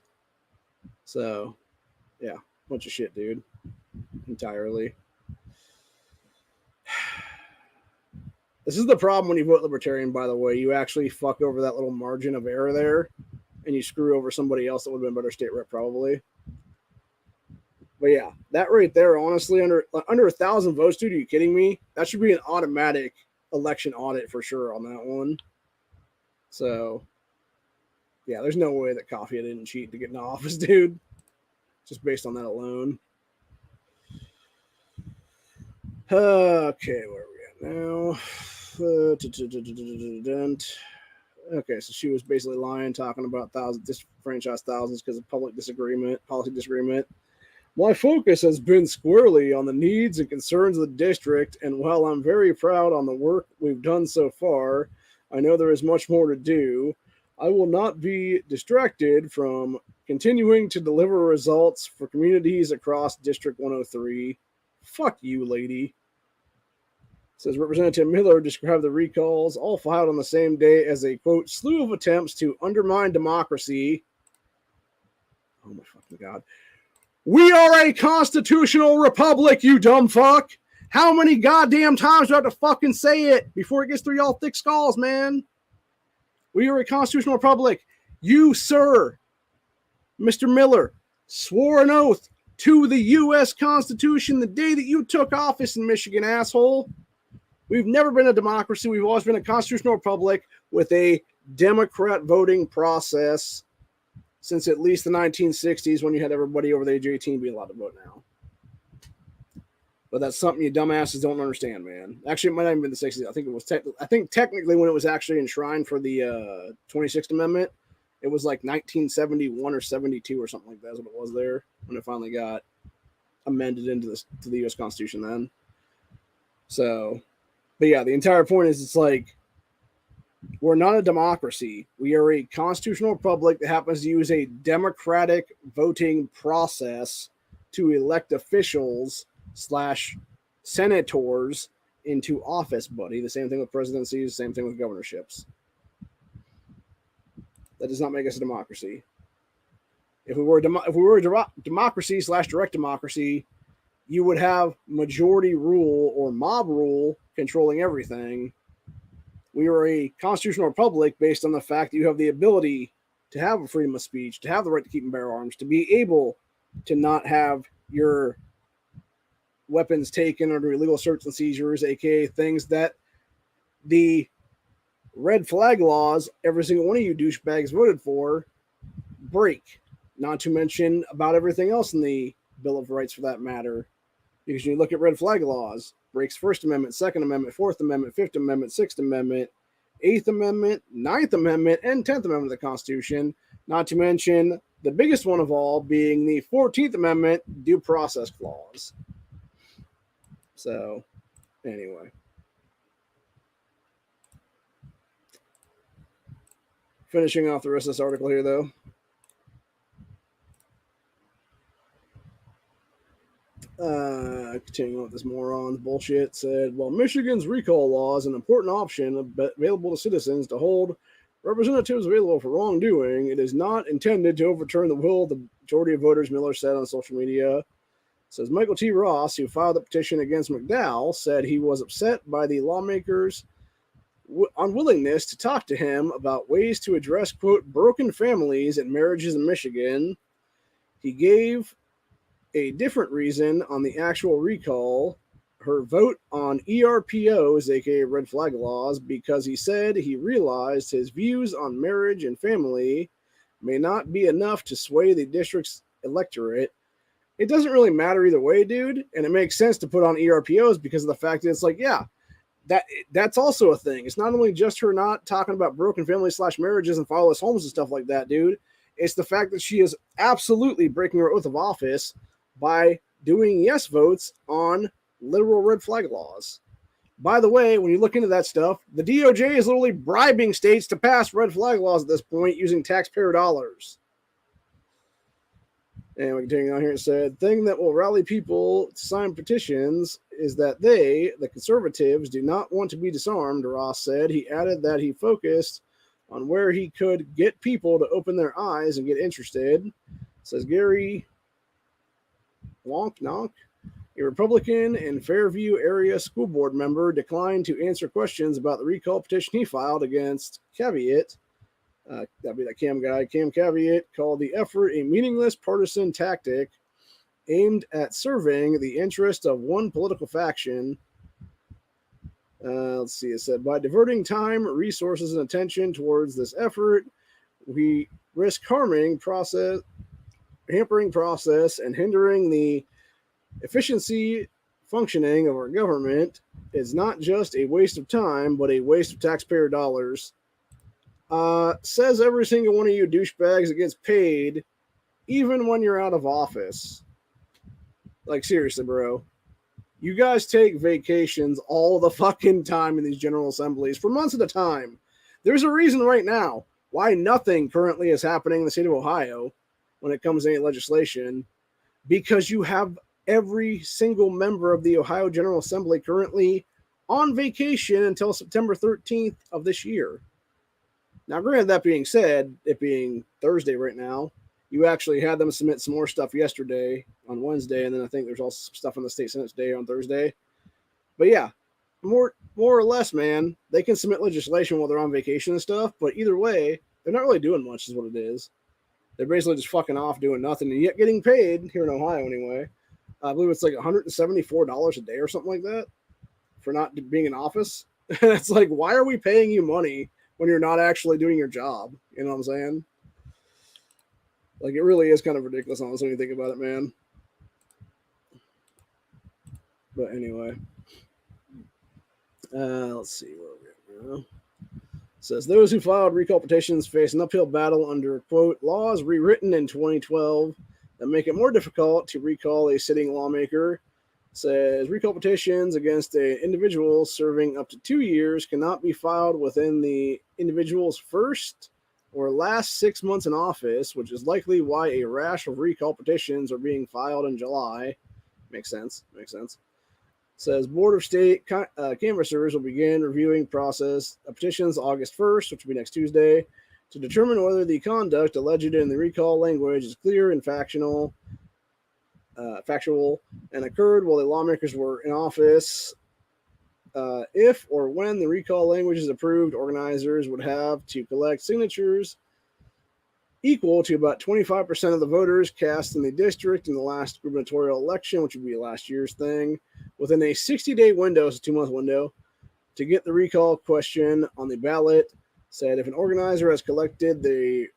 A: So, yeah, bunch of shit, dude. Entirely. This is the problem when you vote libertarian, by the way. You actually fuck over that little margin of error there, and you screw over somebody else that would have been a better state rep, probably. But yeah, that right there, honestly, under 1,000 votes, dude, are you kidding me? That should be an automatic election audit for sure on that one. So, yeah, there's no way that Kafia didn't cheat to get in office, dude. Just based on that alone. Okay, where are we at now. Okay, so she was basically lying, talking about disenfranchised thousands because of public disagreement, policy disagreement. My focus has been squarely on the needs and concerns of the district, and while I'm very proud on the work we've done so far, I know there is much more to do. I will not be distracted from continuing to deliver results for communities across District 103. Fuck you, lady. Says Representative Miller described the recalls all filed on the same day as a, quote, slew of attempts to undermine democracy. Oh my fucking God. We are a constitutional republic, you dumb fuck. How many goddamn times do I have to fucking say it before it gets through y'all thick skulls, man? We are a constitutional republic. You, sir, Mr. Miller, swore an oath to the U.S. Constitution the day that you took office in Michigan, asshole. We've never been a democracy. We've always been a constitutional republic with a Democrat voting process since at least the 1960s, when you had everybody over the age of 18 be allowed to vote now. But that's something you dumbasses don't understand, man. Actually, it might not even be the 60s. I think technically when it was actually enshrined for the 26th Amendment, it was like 1971 or 72 or something like that is what it was there when it finally got amended to the U.S. Constitution then. So, but yeah, the entire point is it's like, we're not a democracy. We are a constitutional republic that happens to use a democratic voting process to elect officials / senators into office, buddy. The same thing with presidencies, same thing with governorships. That does not make us a democracy. If we were a democracy / direct democracy, you would have majority rule or mob rule controlling everything. We are a constitutional republic based on the fact that you have the ability to have a freedom of speech, to have the right to keep and bear arms, to be able to not have your weapons taken under illegal search and seizures, aka things that the red flag laws every single one of you douchebags voted for break. Not to mention about everything else in the Bill of Rights for that matter. Because you look at red flag laws, breaks First Amendment, Second Amendment, Fourth Amendment, Fifth Amendment, Sixth Amendment, Eighth Amendment, Ninth Amendment, and 10th Amendment of the Constitution, not to mention the biggest one of all being the 14th Amendment Due Process Clause. So, anyway. Finishing off the rest of this article here, though. Continuing with this moron's bullshit, said, while Michigan's recall law is an important option available to citizens to hold representatives available for wrongdoing, it is not intended to overturn the will of the majority of voters, Miller said on social media. It says Michael T. Ross, who filed the petition against McDowell, said he was upset by the lawmakers' unwillingness to talk to him about ways to address, quote, broken families and marriages in Michigan. He gave a different reason on the actual recall, her vote on ERPOs, aka red flag laws, because he said he realized his views on marriage and family may not be enough to sway the district's electorate. It doesn't really matter either way, dude, and it makes sense to put on ERPOs because of the fact that it's like, yeah, that's also a thing. It's not only just her not talking about broken families / marriages and fatherless homes and stuff like that, dude. It's the fact that she is absolutely breaking her oath of office by doing yes votes on literal red flag laws. By the way, when you look into that stuff, the DOJ is literally bribing states to pass red flag laws at this point using taxpayer dollars. And we continue on here, it said, thing that will rally people to sign petitions is that they, the conservatives, do not want to be disarmed, Ross said. He added that he focused on where he could get people to open their eyes and get interested. It says Gary Wonknonk, a Republican and Fairview area school board member, declined to answer questions about the recall petition he filed against Caveat. That'd be that Cam guy. Cam Caveat called the effort a meaningless partisan tactic aimed at serving the interest of one political faction. Let's see, it said, by diverting time, resources, and attention towards this effort, we risk hampering process, and hindering the efficiency functioning of our government is not just a waste of time, but a waste of taxpayer dollars. Says every single one of you douchebags that gets paid, even when you're out of office. Like, seriously, bro. You guys take vacations all the fucking time in these general assemblies for months at a time. There's a reason right now why nothing currently is happening in the state of Ohio when it comes to any legislation, because you have every single member of the Ohio General Assembly currently on vacation until September 13th of this year. Now, granted, that being said, it being Thursday right now, you actually had them submit some more stuff yesterday on Wednesday, and then I think there's also some stuff on the state Senate today on Thursday. But yeah, more or less, man, they can submit legislation while they're on vacation and stuff, but either way, they're not really doing much is what it is. They're basically just fucking off doing nothing and yet getting paid, here in Ohio anyway. I believe it's like $174 a day or something like that for not being in office. And it's like, why are we paying you money when you're not actually doing your job? You know what I'm saying? Like, it really is kind of ridiculous, honestly, when you think about it, man. But anyway. Let's see where we're at now. Says those who filed recall petitions face an uphill battle under, quote, laws rewritten in 2012 that make it more difficult to recall a sitting lawmaker. Says recall petitions against an individual serving up to 2 years cannot be filed within the individual's first or last 6 months in office, which is likely why a rash of recall petitions are being filed in July. Makes sense. Says Board of State canvassers will begin reviewing process petitions August 1st, which will be next Tuesday, to determine whether the conduct alleged in the recall language is clear and factual and occurred while the lawmakers were in office. If or when the recall language is approved, organizers would have to collect signatures equal to about 25% of the voters cast in the district in the last gubernatorial election, which would be last year's thing, within a 60-day window, it's a 2-month window, to get the recall question on the ballot. Said if an organizer has collected the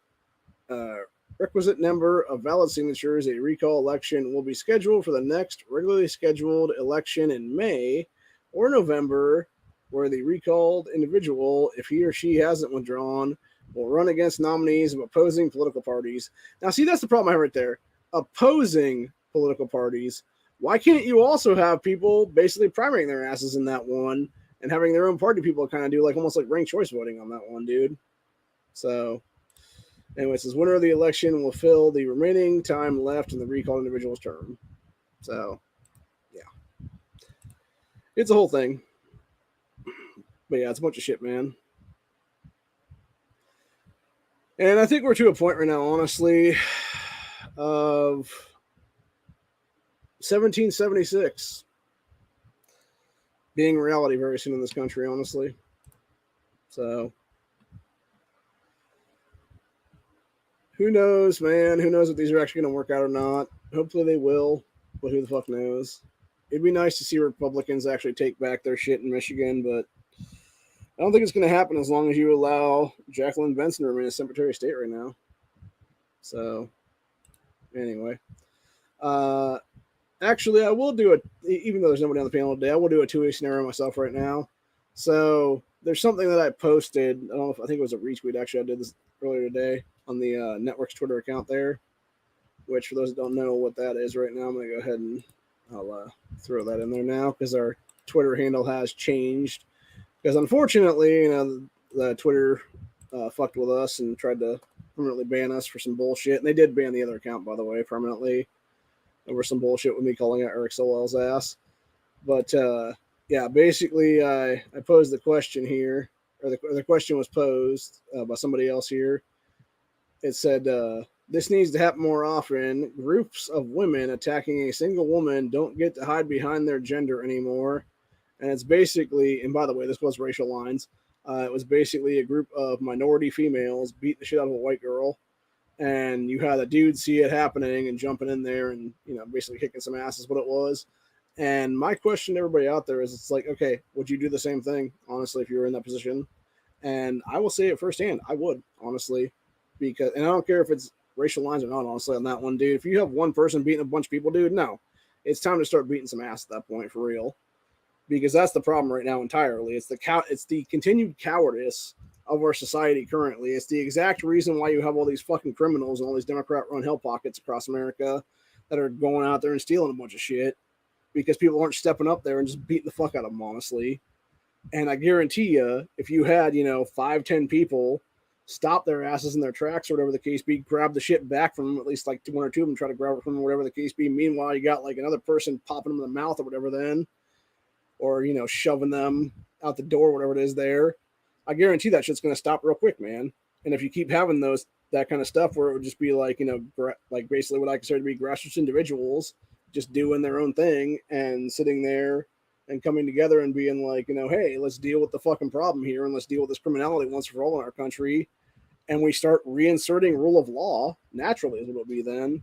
A: requisite number of valid signatures, a recall election will be scheduled for the next regularly scheduled election in May or November, where the recalled individual, if he or she hasn't withdrawn, will run against nominees of opposing political parties. Now, see, that's the problem I have right there. Opposing political parties. Why can't you also have people basically primarying their asses in that one and having their own party people kind of do like almost like ranked choice voting on that one, dude? So, anyway, it says winner of the election will fill the remaining time left in the recalled individual's term. So, yeah. It's a whole thing. But yeah, it's a bunch of shit, man. And I think we're to a point right now, honestly, of 1776 being reality very soon in this country, honestly. So, who knows, man? Who knows if these are actually going to work out or not? Hopefully they will, but who the fuck knows? It'd be nice to see Republicans actually take back their shit in Michigan, but I don't think it's going to happen as long as you allow Jacqueline Benson to remain as Secretary of State right now. So, anyway. Actually, I will do it, even though there's nobody on the panel today, I will do a 2-week scenario myself right now. So, there's something that I posted. I don't know if I think it was a retweet. Actually, I did this earlier today on the network's Twitter account there, which for those that don't know what that is right now, I'm going to go ahead and I'll throw that in there now because our Twitter handle has changed. Because unfortunately, you know, the Twitter fucked with us and tried to permanently ban us for some bullshit. And they did ban the other account, by the way, permanently over some bullshit with me calling out Eric Solwell's ass. But yeah, basically, I posed the question here, or the question was posed by somebody else here. It said, this needs to happen more often. Groups of women attacking a single woman don't get to hide behind their gender anymore. And it's basically, and by the way, this was racial lines. It was basically a group of minority females beating the shit out of a white girl. And you had a dude see it happening and jumping in there and, you know, basically kicking some ass is what it was. And my question to everybody out there is, it's like, okay, would you do the same thing, honestly, if you were in that position? And I will say it firsthand. I would, honestly, because, and I don't care if it's racial lines or not, honestly, on that one, dude. If you have one person beating a bunch of people, dude, no. it's time to start beating some ass at that point for real, because that's the problem right now entirely. It's the continued cowardice of our society currently. It's the exact reason why you have all these fucking criminals and all these Democrat-run hell pockets across America that are going out there and stealing a bunch of shit because people aren't stepping up there and just beating the fuck out of them, honestly. And I guarantee you, if you had, 5, 10 people stop their asses in their tracks or whatever the case be, grab the shit back from them, at least like one or two of them try to grab it from them, whatever the case be. Meanwhile, you got like another person popping them in the mouth or whatever then, or, shoving them out the door, whatever it is there. I guarantee that shit's going to stop real quick, man. And if you keep having that kind of stuff where it would just be like, like basically what I consider to be grassroots individuals just doing their own thing and sitting there and coming together and being like, hey, let's deal with the fucking problem here and let's deal with this criminality once for all in our country. And we start reinserting rule of law naturally is what it'll be then.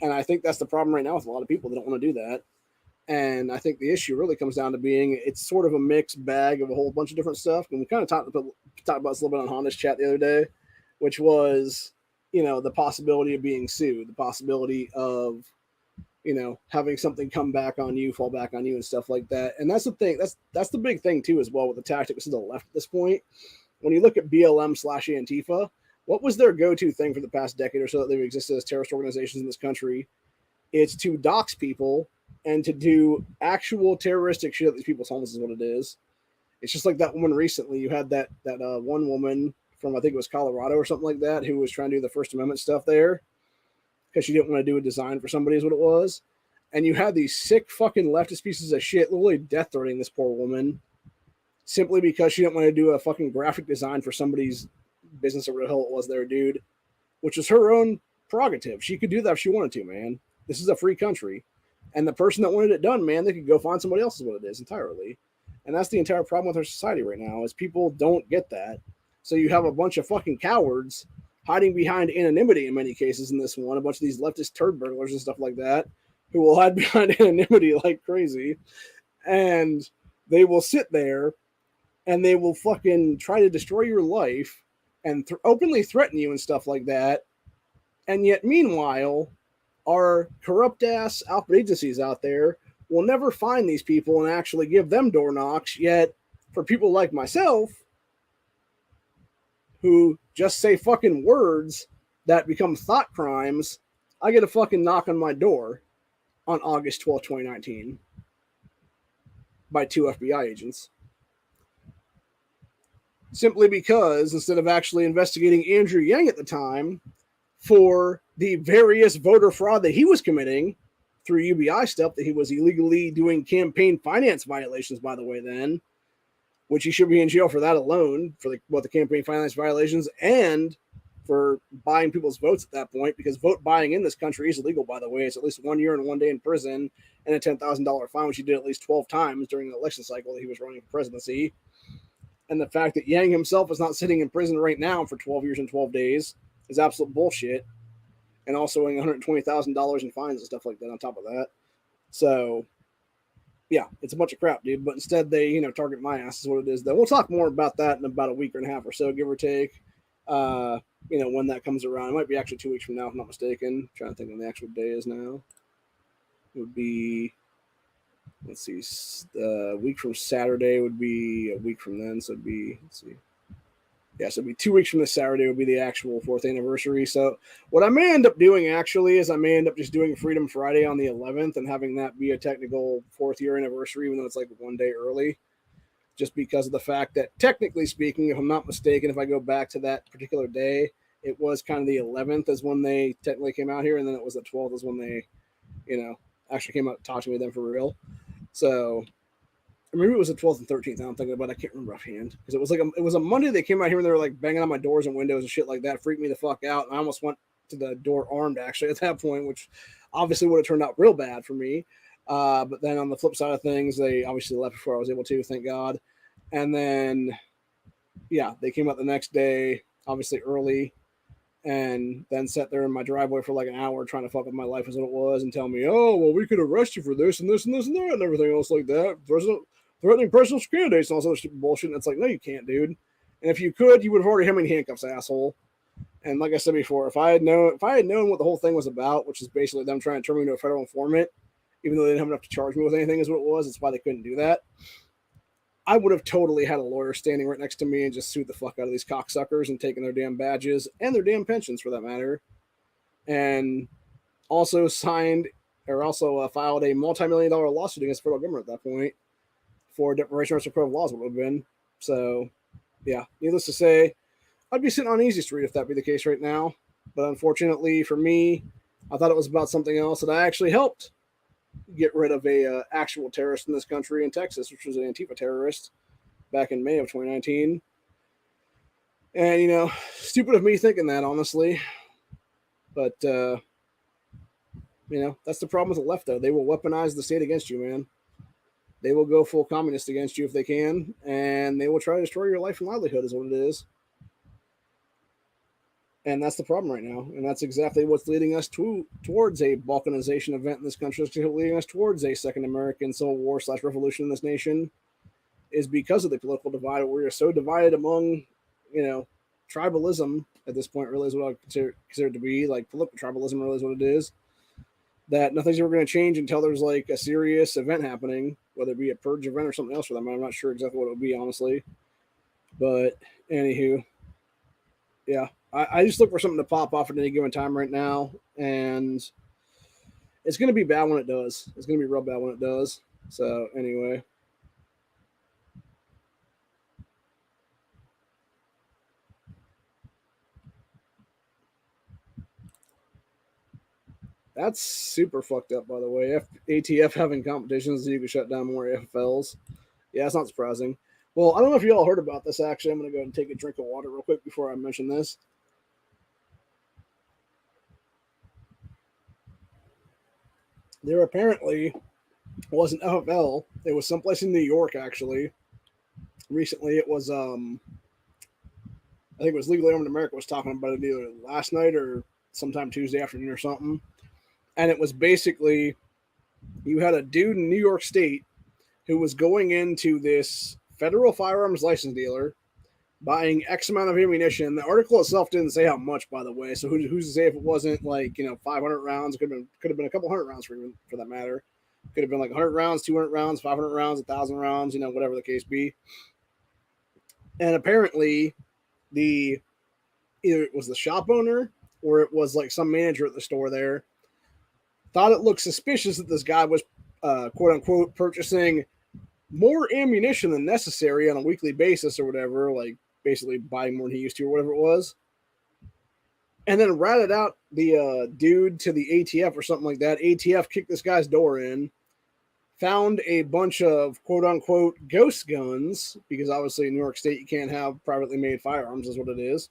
A: And I think that's the problem right now with a lot of people that don't want to do that. And I think the issue really comes down to being it's sort of a mixed bag of a whole bunch of different stuff. And we kind of talked about this a little bit on Honda's chat the other day, which was, the possibility of being sued, the possibility of, having something come back on you, fall back on you and stuff like that. And that's the thing. That's the big thing too, as well, with the tactics to the left at this point. When you look at BLM/Antifa, what was their go-to thing for the past decade or so that they've existed as terrorist organizations in this country? It's to dox people and to do actual terroristic shit at these people's homes is what it is. It's just like that woman recently. You had that one woman from, I think it was Colorado or something like that, who was trying to do the First Amendment stuff there because she didn't want to do a design for somebody is what it was. And you had these sick fucking leftist pieces of shit literally death threatening this poor woman simply because she didn't want to do a fucking graphic design for somebody's business or whatever the hell it was there, dude, which was her own prerogative. She could do that if she wanted to, man. This is a free country. And the person that wanted it done, man, they could go find somebody else is what it is entirely. And that's the entire problem with our society right now is people don't get that. So you have a bunch of fucking cowards hiding behind anonymity in many cases in this one, a bunch of these leftist turd burglars and stuff like that who will hide behind anonymity like crazy. And they will sit there and they will fucking try to destroy your life and openly threaten you and stuff like that. And yet, meanwhile, our corrupt ass alpha agencies out there will never find these people and actually give them door knocks. Yet, for people like myself, who just say fucking words that become thought crimes, I get a fucking knock on my door on August 12th, 2019 by 2 FBI agents. Simply because instead of actually investigating Andrew Yang at the time for the various voter fraud that he was committing through UBI stuff, that he was illegally doing campaign finance violations, by the way, then, which he should be in jail for that alone, for the campaign finance violations and for buying people's votes at that point, because vote buying in this country is illegal, by the way. It's at least 1 year and 1 day in prison and a $10,000 fine, which he did at least 12 times during the election cycle that he was running for presidency. And the fact that Yang himself is not sitting in prison right now for 12 years and 12 days is absolute bullshit. And also owing $120,000 in fines and stuff like that on top of that. So, yeah, it's a bunch of crap, dude. But instead they, target my ass is what it is. Though we'll talk more about that in about a week and a half or so, give or take. When that comes around. It might be actually 2 weeks from now, if I'm not mistaken. I'm trying to think when the actual day is now. It would be, let's see, a week from Saturday would be a week from then. So it'd be, let's see. Yeah, so it'd be 2 weeks from this Saturday would be the actual 4th anniversary. So what I may end up doing actually is I may end up just doing Freedom Friday on the 11th and having that be a technical 4th year anniversary, even though it's like 1 day early. Just because of the fact that technically speaking, if I'm not mistaken, if I go back to that particular day, it was kind of the 11th is when they technically came out here. And then it was the 12th is when they, actually came out and talked to me then for real. So, or maybe it was the 12th and 13th. I'm thinking about it. I can't remember offhand. Because it was it was a Monday they came out here and they were like banging on my doors and windows and shit like that. Freaked me the fuck out. And I almost went to the door armed actually at that point, which obviously would have turned out real bad for me. But then on the flip side of things, they obviously left before I was able to, thank God. And then, yeah, they came out the next day, obviously early, and then sat there in my driveway for like an hour trying to fuck up my life as what it was and tell me, oh, well, we could arrest you for this and this and this and that and everything else like that. Threatening personal candidates and all this other stupid bullshit. And it's like, no, you can't, dude. And if you could, you would have already had me in handcuffs, asshole. And like I said before, if I had known what the whole thing was about, which is basically them trying to turn me into a federal informant, even though they didn't have enough to charge me with anything, is what it was. That's why they couldn't do that. I would have totally had a lawyer standing right next to me and just sued the fuck out of these cocksuckers and taken their damn badges and their damn pensions for that matter. And also filed a multi-million-dollar lawsuit against the federal government at that point for deprivation of rights of laws would have been. So, yeah, needless to say, I'd be sitting on easy street if that be the case right now. But unfortunately for me, I thought it was about something else that I actually helped get rid of a actual terrorist in this country in Texas, which was an Antifa terrorist back in May of 2019. And, stupid of me thinking that, honestly. But, that's the problem with the left, though. They will weaponize the state against you, man. They will go full communist against you if they can, and they will try to destroy your life and livelihood is what it is. And that's the problem right now. And that's exactly what's leading us towards a balkanization event in this country. It's leading us towards a second American Civil War / revolution in this nation is because of the political divide. We are so divided among, tribalism at this point really is what I consider it to be. Like political tribalism really is what it is. That nothing's ever going to change until there's like a serious event happening, whether it be a purge event or something else for them. I'm not sure exactly what it would be, honestly. But anywho, yeah, I just look for something to pop off at any given time right now, and it's going to be bad when it does. It's going to be real bad when it does. So anyway. That's super fucked up, by the way. ATF having competitions so you can shut down more AFLs. Yeah, it's not surprising. Well, I don't know if you all heard about this, actually. I'm going to go ahead and take a drink of water real quick before I mention this. There apparently was an FFL. It was someplace in New York, actually. Recently, it was, I think it was Legally Armed America was talking about it either last night or sometime Tuesday afternoon or something. And it was basically, you had a dude in New York State who was going into this federal firearms license dealer, buying X amount of ammunition. The article itself didn't say how much, by the way. So who's to say if it wasn't like 500 rounds? Could have been a couple hundred rounds for that matter. Could have been like 100 rounds, 200 rounds, 500 rounds, 1,000 rounds. Whatever the case be. And apparently, either it was the shop owner or it was like some manager at the store there thought it looked suspicious that this guy was quote unquote purchasing more ammunition than necessary on a weekly basis or whatever, like basically buying more than he used to or whatever it was. And then ratted out the dude to the ATF or something like that. ATF kicked this guy's door in, found a bunch of quote unquote ghost guns, because obviously in New York State you can't have privately made firearms, is what it is.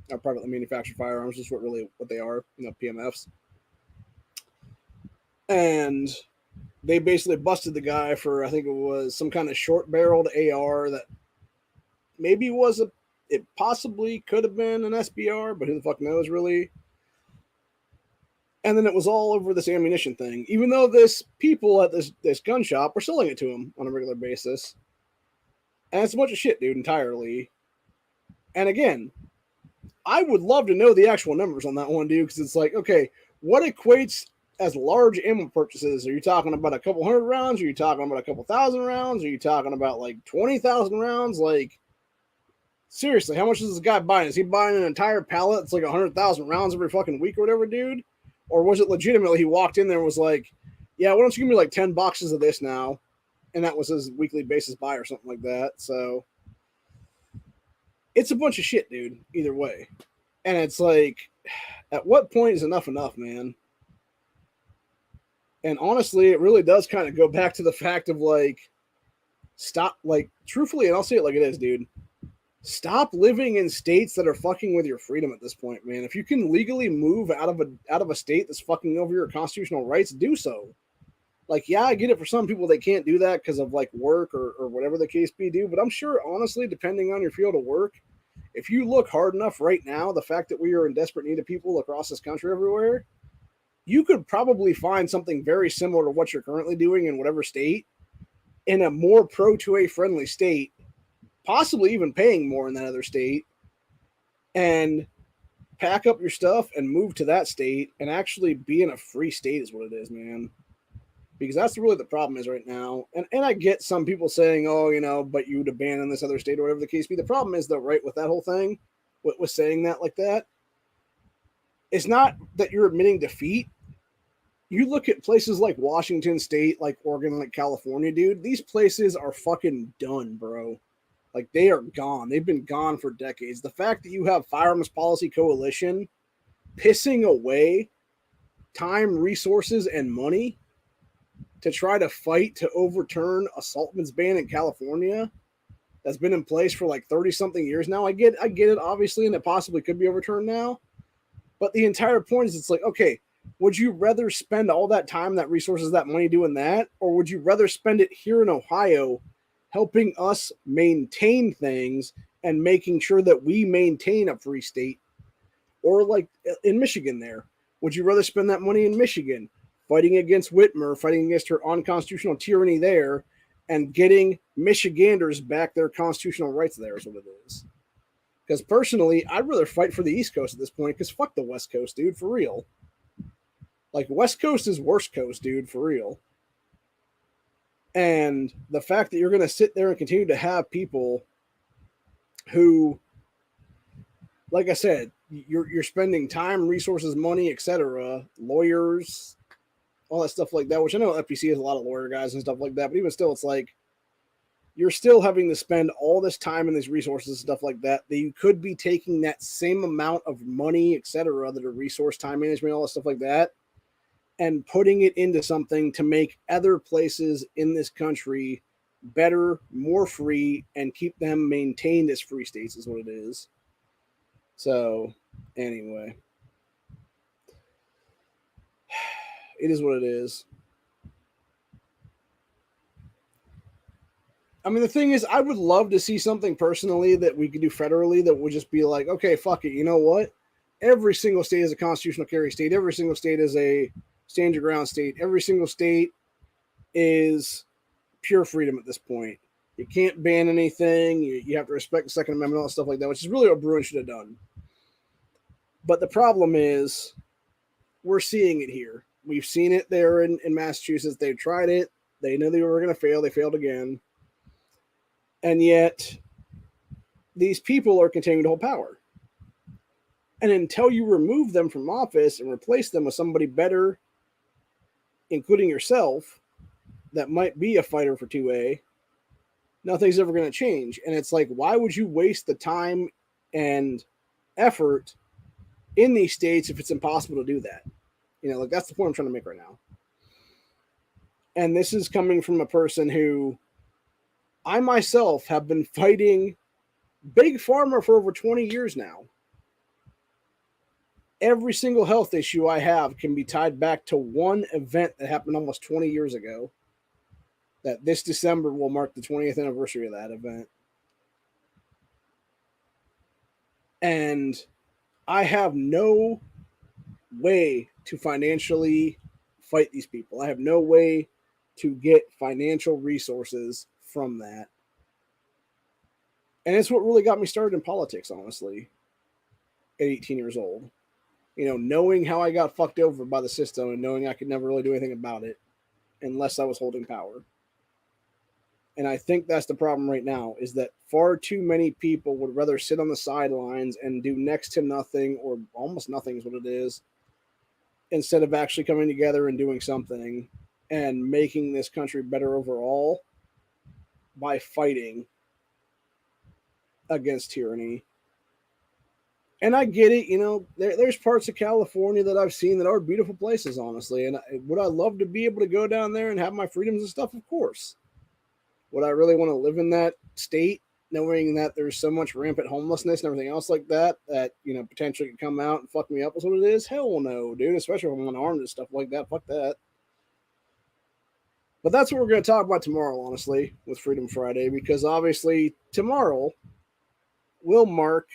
A: Or privately manufactured firearms is what they are, PMFs. And they basically busted the guy for, I think it was some kind of short-barreled AR that maybe it possibly could have been an SBR, but who the fuck knows, really. And then it was all over this ammunition thing, even though this people at this gun shop were selling it to him on a regular basis. And it's a bunch of shit, dude, entirely. And again, I would love to know the actual numbers on that one, dude, because it's like, okay, what equates as large ammo purchases? Are you talking about a couple hundred rounds? Are you talking about a couple thousand rounds? Are you talking about like 20,000 rounds? Like, seriously, how much is this guy buying? Is he buying an entire pallet? It's like 100,000 rounds every fucking week or whatever, dude? Or was it legitimately he walked in there and was like, yeah, why don't you give me like 10 boxes of this now? And that was his weekly basis buy or something like that. So it's a bunch of shit, dude, either way. And it's like, at what point is enough, man? And honestly, it really does kind of go back to the fact of like, stop, like, truthfully, and I'll say it like it is, dude. Stop living in states that are fucking with your freedom at this point, man. If you can legally move out of a state that's fucking over your constitutional rights, do so. Like, yeah, I get it for some people they can't do that because of like work or whatever the case be, dude. But I'm sure, honestly, depending on your field of work, if you look hard enough right now, the fact that we are in desperate need of people across this country everywhere, you could probably find something very similar to what you're currently doing in whatever state in a more pro-2A friendly state, possibly even paying more in that other state, and pack up your stuff and move to that state and actually be in a free state is what it is, man. because that's really the problem is right now. And I get some people saying, oh, but you would abandon this other state or whatever the case be. The problem is, though, right, with that whole thing, with saying that like that, it's not that you're admitting defeat. You look at places like Washington State, like Oregon, like California, dude, these places are fucking done, bro. Like, they are gone. They've been gone for decades. The fact that you have Firearms Policy Coalition pissing away time, resources, and money to try to fight to overturn assault weapons ban in California that's been in place for like 30 something years now. I get it, obviously, and it possibly could be overturned now. But the entire point is, it's like, okay, would you rather spend all that time, that resources, that money doing that? Or would you rather spend it here in Ohio helping us maintain things and making sure that we maintain a free state? Or like in Michigan there, would you rather spend that money in Michigan fighting against Whitmer, fighting against her unconstitutional tyranny there, and getting Michiganders back their constitutional rights there is what it is. Because personally, I'd rather fight for the East Coast at this point, because fuck the West Coast, dude, for real. Like, West Coast is worst coast, dude, for real. And the fact that you're going to sit there and continue to have people who, like I said, you're spending time, resources, money, etc., lawyers, all that stuff like that, which I know FPC has a lot of lawyer guys and stuff like that, but even still, it's like, you're still having to spend all this time and these resources and stuff like that you could be taking that same amount of money, etc., that are resource, time management, all that stuff like that, and putting it into something to make other places in this country better, more free, and keep them maintained as free states is what it is. So, anyway, it is what it is. I mean, the thing is, I would love to see something personally that we could do federally that would just be like, okay, fuck it. You know what? Every single state is a constitutional carry state. Every single state is a stand your ground state. Every single state is pure freedom at this point. You can't ban anything. You have to respect the Second Amendment, all that stuff like that, which is really what Bruin should have done. But the problem is, we're seeing it here. We've seen it there in Massachusetts. They've tried it. They knew they were going to fail. They failed again. And yet, these people are continuing to hold power. And until you remove them from office and replace them with somebody better, including yourself, that might be a fighter for 2A, nothing's ever going to change. And it's like, why would you waste the time and effort in these states if it's impossible to do that? Like, that's the point I'm trying to make right now. And this is coming from a person who, I myself have been fighting Big Pharma for over 20 years now. Every single health issue I have can be tied back to one event that happened almost 20 years ago. That this December will mark the 20th anniversary of that event. And I have no way to financially fight these people. I have no way to get financial resources from that. And it's what really got me started in politics, honestly, at 18 years old. Knowing how I got fucked over by the system and knowing I could never really do anything about it unless I was holding power. And I think that's the problem right now, is that far too many people would rather sit on the sidelines and do next to nothing, or almost nothing is what it is, instead of actually coming together and doing something and making this country better overall by fighting against tyranny. And I get it, there's parts of California that I've seen that are beautiful places, honestly. And would I love to be able to go down there and have my freedoms and stuff? Of course. Would I really want to live in that state, knowing that there's so much rampant homelessness and everything else like that, potentially could come out and fuck me up is what it is? Hell no, dude, especially if I'm unarmed and stuff like that. Fuck that. But that's what we're going to talk about tomorrow, honestly, with Freedom Friday, because obviously tomorrow will mark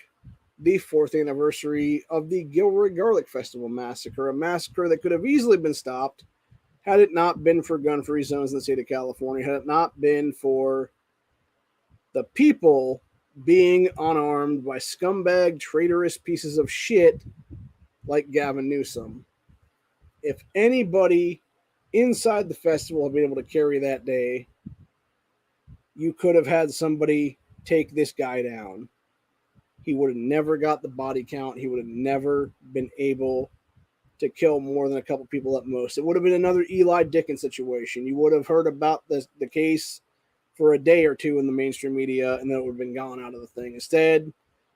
A: the 4th anniversary of the Gilroy Garlic Festival massacre, a massacre that could have easily been stopped had it not been for gun-free zones in the state of California, had it not been for the people being unarmed by scumbag, traitorous pieces of shit like Gavin Newsom. If anybody inside the festival have been able to carry that day, you could have had somebody take this guy down. He would have never got the body count. He would have never been able to kill more than a couple people at most. It would have been another Eli Dickens situation. You would have heard about the case for a day or two in the mainstream media, and then it would have been gone out of the thing. Instead,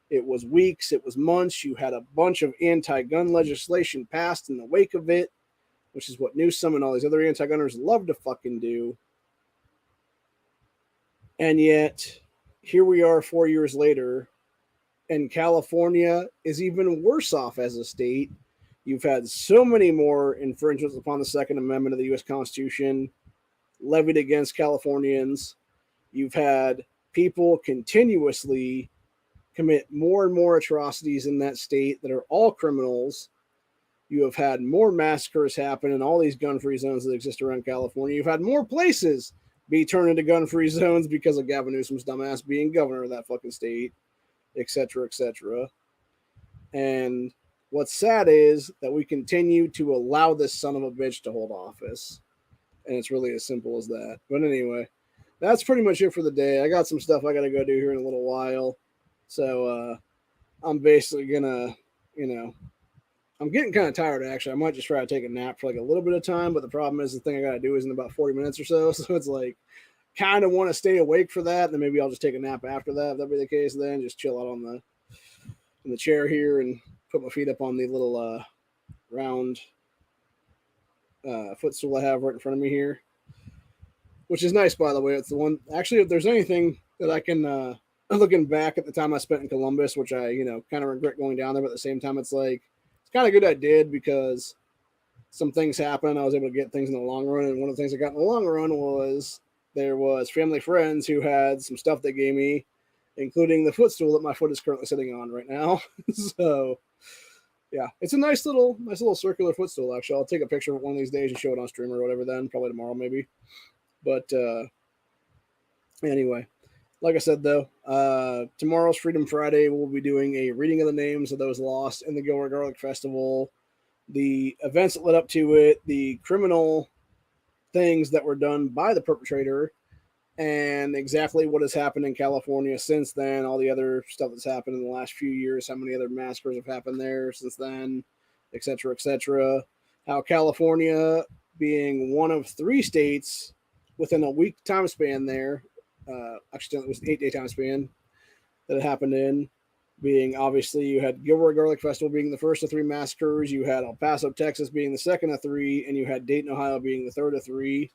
A: it was weeks, it was months. You had a bunch of anti-gun legislation passed in the wake of it, which is what Newsom and all these other anti-gunners love to fucking do. And yet, here we are 4 years later, and California is even worse off as a state. You've had so many more infringements upon the Second Amendment of the U.S. Constitution levied against Californians. You've had people continuously commit more and more atrocities in that state that are all criminals. You have had more massacres happen in all these gun-free zones that exist around California. You've had more places be turned into gun-free zones because of Gavin Newsom's dumbass being governor of that fucking state, etc., etc. And what's sad is that we continue to allow this son of a bitch to hold office. And it's really as simple as that. But anyway, that's pretty much it for the day. I got some stuff I got to go do here in a little while. So I'm basically going to, I'm getting kind of tired, actually. I might just try to take a nap for like a little bit of time. But the problem is the thing I got to do is in about 40 minutes or so. So it's like kind of want to stay awake for that. And then maybe I'll just take a nap after that. If that be the case, then just chill out in the chair here and put my feet up on the little round footstool I have right in front of me here, which is nice, by the way. It's the one, actually, if there's anything that I can, looking back at the time I spent in Columbus, which I, kind of regret going down there, but at the same time, it's like, it's kind of good I did because some things happened. I was able to get things in the long run. And one of the things I got in the long run was there was family friends who had some stuff they gave me, including the footstool that my foot is currently sitting on right now. So yeah, it's a nice little circular footstool. Actually, I'll take a picture of it one of these days and show it on stream or whatever. Then probably tomorrow, maybe. But anyway, like I said though, tomorrow's Freedom Friday. We'll be doing a reading of the names of those lost in the Gilroy Garlic Festival, the events that led up to it, the criminal things that were done by the perpetrator, and exactly what has happened in California since then, all the other stuff that's happened in the last few years, how many other massacres have happened there since then, etc., etc. How California, being one of 3 states within a week time span there, actually it was an 8-day time span that it happened in, being obviously you had Gilroy Garlic Festival being the first of 3 massacres, you had El Paso, Texas being the second of 3, and you had Dayton, Ohio being the third of 3.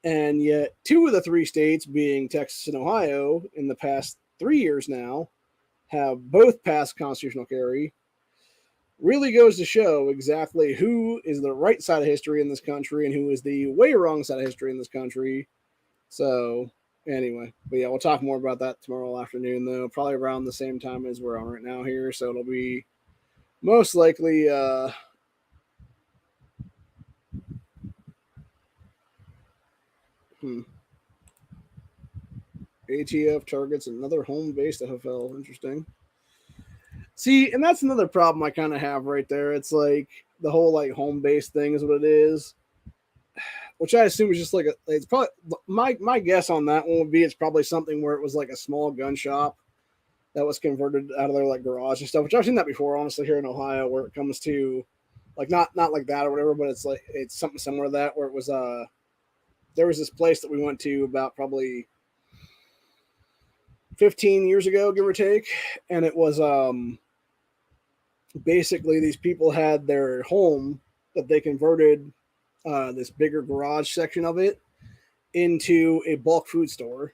A: And yet 2 of the 3 states, being Texas and Ohio, in the past 3 years now, have both passed constitutional carry. Really goes to show exactly who is the right side of history in this country and who is the way wrong side of history in this country. So anyway, but yeah, we'll talk more about that tomorrow afternoon, though, probably around the same time as we're on right now here. So it'll be most likely ATF targets another home-based FFL. Interesting. See, and that's another problem I kind of have right there. It's like the whole like home-based thing is what it is, which I assume is just like it's probably my guess on that one would be it's probably something where it was like a small gun shop that was converted out of their like garage and stuff. Which I've seen that before, honestly, here in Ohio, where it comes to like not like that or whatever, but it's like it's something similar to that, where it was there was this place that we went to about probably 15 years ago, give or take, and it was basically these people had their home that they converted this bigger garage section of it into a bulk food store.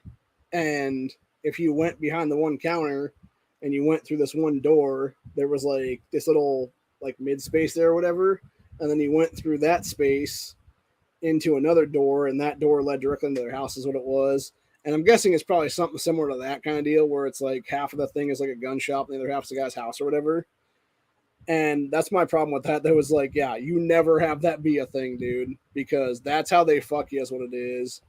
A: And if you went behind the one counter and you went through this one door, there was like this little like mid space there or whatever. And then you went through that space into another door, and that door led directly into their house is what it was. And I'm guessing it's probably something similar to that kind of deal where it's like half of the thing is like a gun shop and the other half is the guy's house or whatever. And that's my problem with that. That was like, yeah, you never have that be a thing, dude, because that's how they fuck you is what it is.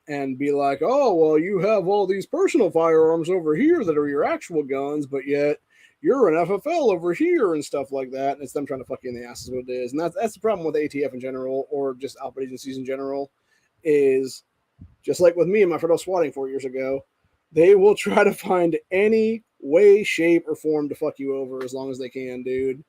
A: And be like, oh, well, you have all these personal firearms over here that are your actual guns, but yet you're an FFL over here and stuff like that. And it's them trying to fuck you in the ass is what it is. And that's the problem with ATF in general, or just output agencies in general, is just like with me and my federal swatting 4 years ago, they will try to find any way, shape, or form to fuck you over as long as they can, dude.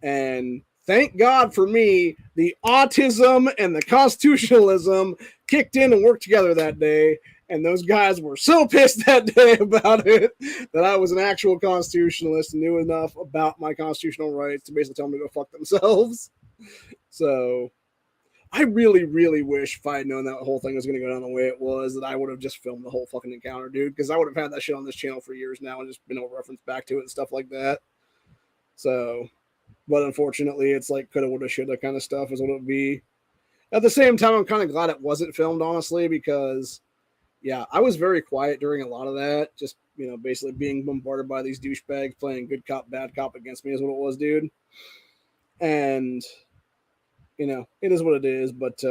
A: And thank God for me, the autism and the constitutionalism kicked in and worked together that day. And those guys were so pissed that day about it that I was an actual constitutionalist and knew enough about my constitutional rights to basically tell them to go fuck themselves. So I really, really wish if I had known that whole thing was going to go down the way it was, that I would have just filmed the whole fucking encounter, dude, because I would have had that shit on this channel for years now and just been able to reference back to it and stuff like that. So, but unfortunately, it's like coulda, woulda, shoulda kind of stuff is what it would be. At the same time, I'm kind of glad it wasn't filmed, honestly, because, yeah, I was very quiet during a lot of that. Just, basically being bombarded by these douchebags playing good cop, bad cop against me is what it was, dude. And, it is what it is. But,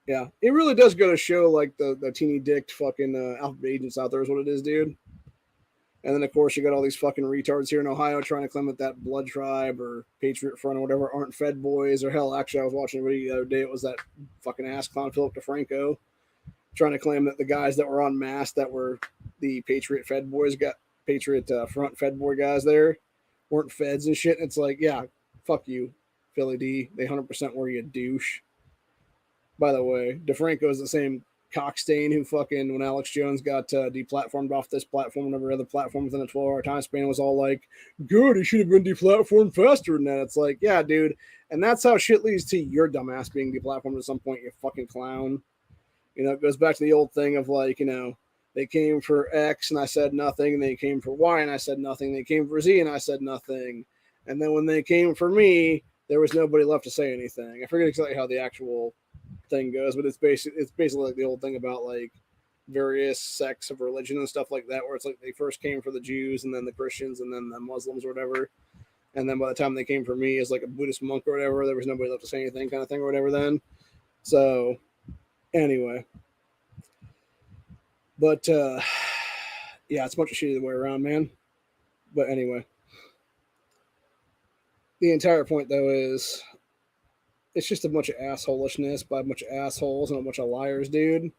A: yeah, it really does go to show, like, the teeny dicked fucking alphabet agents out there is what it is, dude. And then, of course, you got all these fucking retards here in Ohio trying to claim that Blood Tribe or Patriot Front or whatever aren't Fed boys. Or hell, actually, I was watching a video the other day. It was that fucking ass clown Philip DeFranco trying to claim that the guys that were on mass that were the Patriot Fed boys, Patriot Front Fed boy guys there, weren't feds and shit. And it's like, yeah, fuck you, Philly D. They 100% were, you douche. By the way, DeFranco is the same cockstain who fucking, when Alex Jones got deplatformed off this platform and every other platform within a 12-hour time span, was all like, good, he should have been deplatformed faster than that. It's like, yeah, dude. And that's how shit leads to your dumbass being deplatformed at some point, you fucking clown. It goes back to the old thing of like, they came for X and I said nothing, and they came for Y and I said nothing, they came for Z and I said nothing. And then when they came for me, there was nobody left to say anything. I forget exactly how the actual thing goes, but it's basically like the old thing about like various sects of religion and stuff like that, where it's like they first came for the Jews and then the Christians and then the Muslims or whatever, and then by the time they came for me as like a Buddhist monk or whatever, there was nobody left to say anything, kind of thing or whatever then. So anyway, but yeah, it's a bunch of shit the way around, man. But anyway, the entire point though is it's just a bunch of assholishness by a bunch of assholes and a bunch of liars, dude.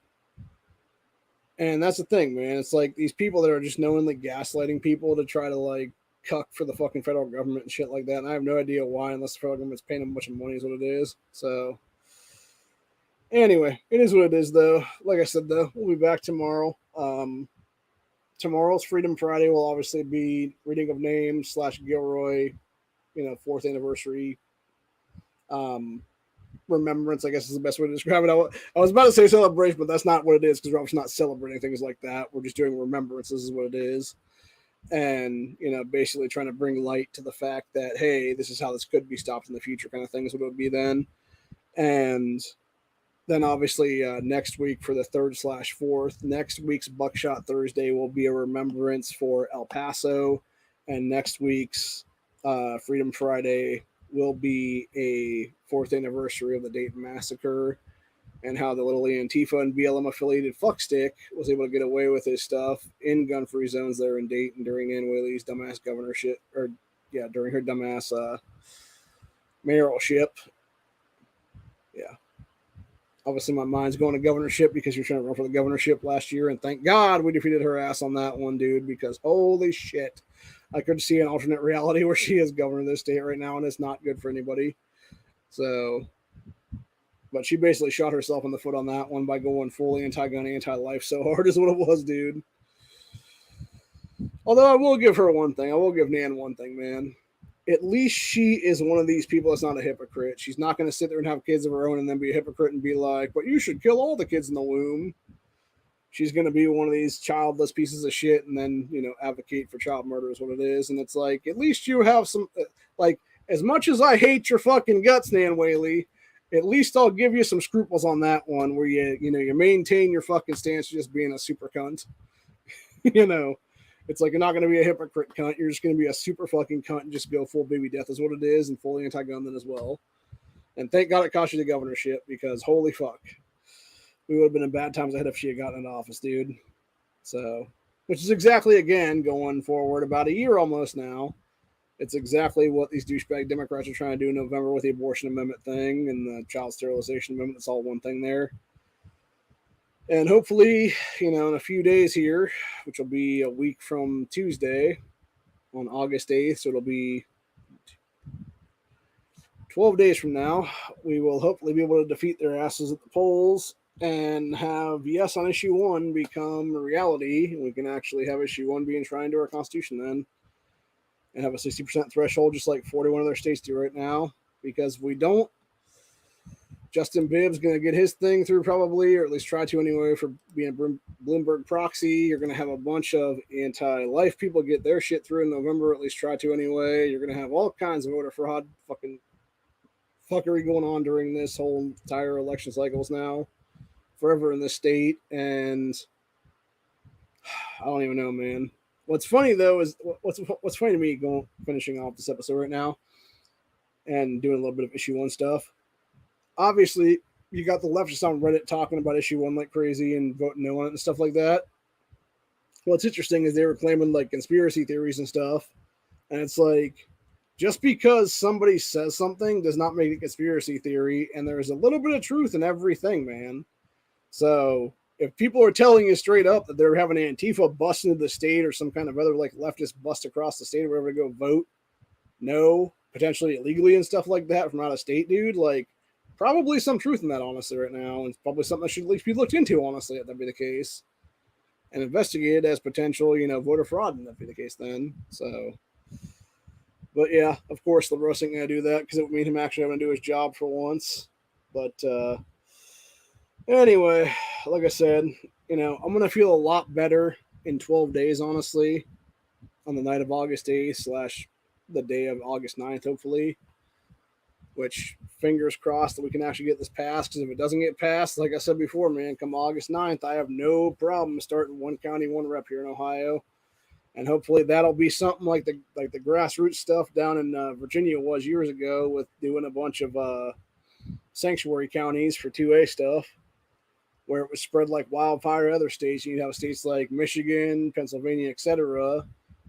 A: And that's the thing, man. It's like these people that are just knowingly gaslighting people to try to like cuck for the fucking federal government and shit like that. And I have no idea why, unless the federal government's paying them a bunch of money is what it is. So anyway, it is what it is though. Like I said though, we'll be back tomorrow. Tomorrow's Freedom Friday will obviously be reading of names / Gilroy, 4th anniversary remembrance, I guess is the best way to describe it. I was about to say celebration, but that's not what it is, because we're obviously not celebrating things like that. We're just doing remembrances is what it is. And, basically trying to bring light to the fact that, hey, this is how this could be stopped in the future kind of thing is what it would be then. And then obviously next week for the 3rd / 4th, next week's Buckshot Thursday will be a remembrance for El Paso. And next week's Freedom Friday will be a 4th anniversary of the Dayton Massacre, and how the little Antifa and BLM affiliated fuckstick was able to get away with his stuff in gun-free zones there in Dayton during Ann Whaley's dumbass governorship, during her dumbass mayoralship. Yeah. Obviously, my mind's going to governorship because you're trying to run for the governorship last year, and thank God we defeated her ass on that one, dude, because holy shit. I could see an alternate reality where she is governor of this state right now, and it's not good for anybody. So, but she basically shot herself in the foot on that one by going full anti-gun, anti-life so hard is what it was, dude. Although I will give her one thing. I will give Nan one thing, man. At least she is one of these people that's not a hypocrite. She's not going to sit there and have kids of her own and then be a hypocrite and be like, but you should kill all the kids in the womb. She's going to be one of these childless pieces of shit and then, advocate for child murder is what it is. And it's like, at least you have some, like, as much as I hate your fucking guts, Nan Whaley, at least I'll give you some scruples on that one where you maintain your fucking stance of just being a super cunt. It's like you're not going to be a hypocrite cunt. You're just going to be a super fucking cunt and just go full baby death is what it is, and full anti-gun then as well. And thank God it cost you the governorship, because holy fuck. We would have been in bad times ahead if she had gotten into office, dude. So, which is exactly, again, going forward about a year almost now, It's exactly what these douchebag Democrats are trying to do in November with the abortion amendment thing and the child sterilization amendment. It's all one thing there. And hopefully, in a few days here, which will be a week from Tuesday on August 8th, so it'll be 12 days from now, we will hopefully be able to defeat their asses at the polls and have yes on issue 1 become a reality. We can actually have issue 1 be enshrined to our Constitution then and have a 60% threshold just like 41 other states do right now. Because if we don't, Justin Bibb's going to get his thing through probably, or at least try to anyway, for being a Bloomberg proxy. You're going to have a bunch of anti-life people get their shit through in November, at least try to anyway. You're going to have all kinds of voter fraud fucking fuckery going on during this whole entire election cycles now, forever in this state. And I don't even know, man. What's funny though is what's funny to me finishing off this episode right now and doing a little bit of issue 1 stuff. Obviously, you got the leftists on Reddit talking about issue 1 like crazy and voting no on it and stuff like that. What's interesting is they were claiming like conspiracy theories and stuff. And it's like, just because somebody says something does not make it a conspiracy theory. And there's a little bit of truth in everything, man. So if people are telling you straight up that they're having Antifa bust into the state or some kind of other like leftist bust across the state or wherever to go vote, no, potentially illegally and stuff like that from out of state, dude, like, probably some truth in that, honestly, right now. And it's probably something that should at least be looked into, honestly, if that be the case. And investigated as potential, voter fraud, and that be the case then. So, but yeah, of course, LaRosa ain't going to do that because it would mean him actually having to do his job for once. But anyway, like I said, I'm going to feel a lot better in 12 days, honestly, on the night of August 8th / the day of August 9th, hopefully. Which, fingers crossed that we can actually get this passed, because if it doesn't get passed, like I said before, man, come August 9th, I have no problem starting 1 county, 1 rep here in Ohio. And hopefully that'll be something like the grassroots stuff down in Virginia was years ago, with doing a bunch of sanctuary counties for 2A stuff, where it was spread like wildfire to other states. You'd have states like Michigan, Pennsylvania, etc.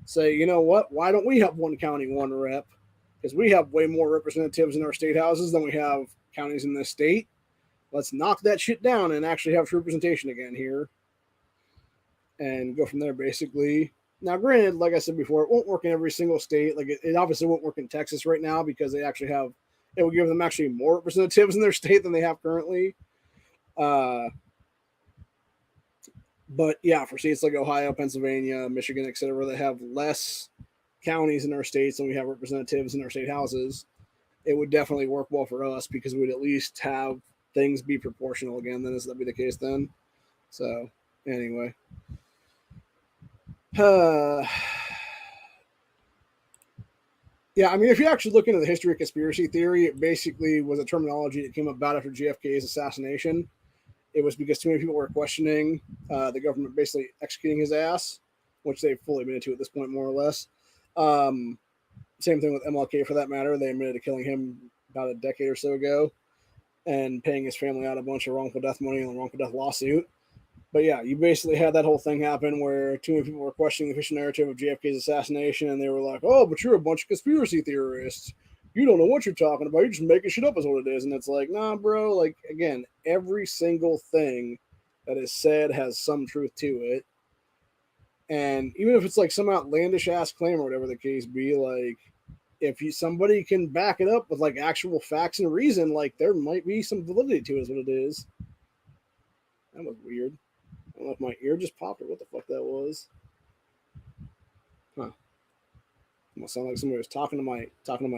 A: say, you know what, why don't we have 1 county, 1 rep? Because we have way more representatives in our state houses than we have counties in this state. Let's knock that shit down and actually have representation again here. And go from there, basically. Now, granted, like I said before, it won't work in every single state. Like, it obviously won't work in Texas right now because they actually have, it will give them actually more representatives in their state than they have currently. But yeah, for states like Ohio, Pennsylvania, Michigan, etc., that have less counties in our states and we have representatives in our state houses, it would definitely work well for us because we would at least have things be proportional again. Then is that be the case then? So anyway, yeah, I mean, if you actually look into the history of conspiracy theory, it basically was a terminology that came about after JFK's assassination. It was because too many people were questioning the government basically executing his ass, which they've fully admitted to at this point, more or less. Same thing with MLK for that matter. They admitted to killing him about a decade or so ago and paying his family out a bunch of wrongful death money in a wrongful death lawsuit. But yeah, you basically had that whole thing happen where too many people were questioning the official narrative of JFK's assassination, and they were like, oh, but you're a bunch of conspiracy theorists. You don't know what you're talking about. You're just making shit up is what it is. And it's like, nah, bro. Like, again, every single thing that is said has some truth to it. And even if it's like some outlandish ass claim or whatever the case be, like, if somebody can back it up with like actual facts and reason, like, there might be some validity to it is what it is. That was weird. I don't know if my ear just popped or what the fuck that was. Huh. Almost sound like somebody was talking to my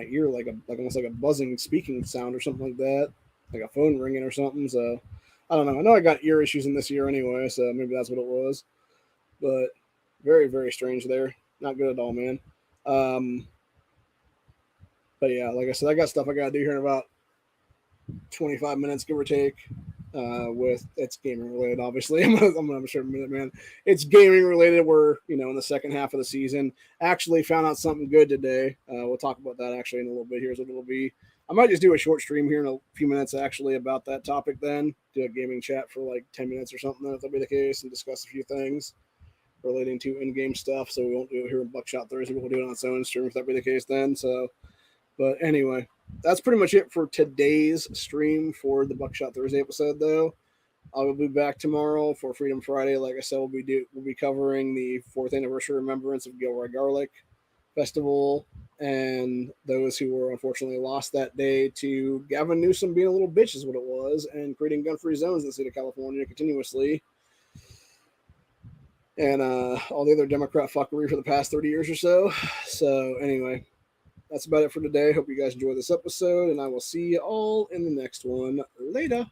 A: ear, like almost like a buzzing speaking sound or something like that, like a phone ringing or something. So I don't know. I know I got ear issues in this year anyway, so maybe that's what it was. But very, very strange there. Not good at all, man. But yeah, like I said, I got stuff I gotta do here in about 25 minutes, give or take. With it's gaming related, obviously. I'm gonna short minute, man. It's gaming related. We're in the second half of the season. Actually, found out something good today. We'll talk about that actually in a little bit. Here's what it'll be. I might just do a short stream here in a few minutes actually about that topic. Then do a gaming chat for like 10 minutes or something. If that'll be the case, and discuss a few things relating to in-game stuff, so we won't do it here in Buckshot Thursday. We'll do it on its own stream if that be the case then. So, but anyway, that's pretty much it for today's stream for the Buckshot Thursday episode, though. I will be back tomorrow for Freedom Friday. Like I said, we'll be covering the 4th anniversary remembrance of Gilroy Garlic Festival and those who were unfortunately lost that day to Gavin Newsom being a little bitch is what it was, and creating gun-free zones in the state of California continuously, and all the other Democrat fuckery for the past 30 years or so. So anyway, that's about it for today. Hope you guys enjoyed this episode, and I will see you all in the next one. Later.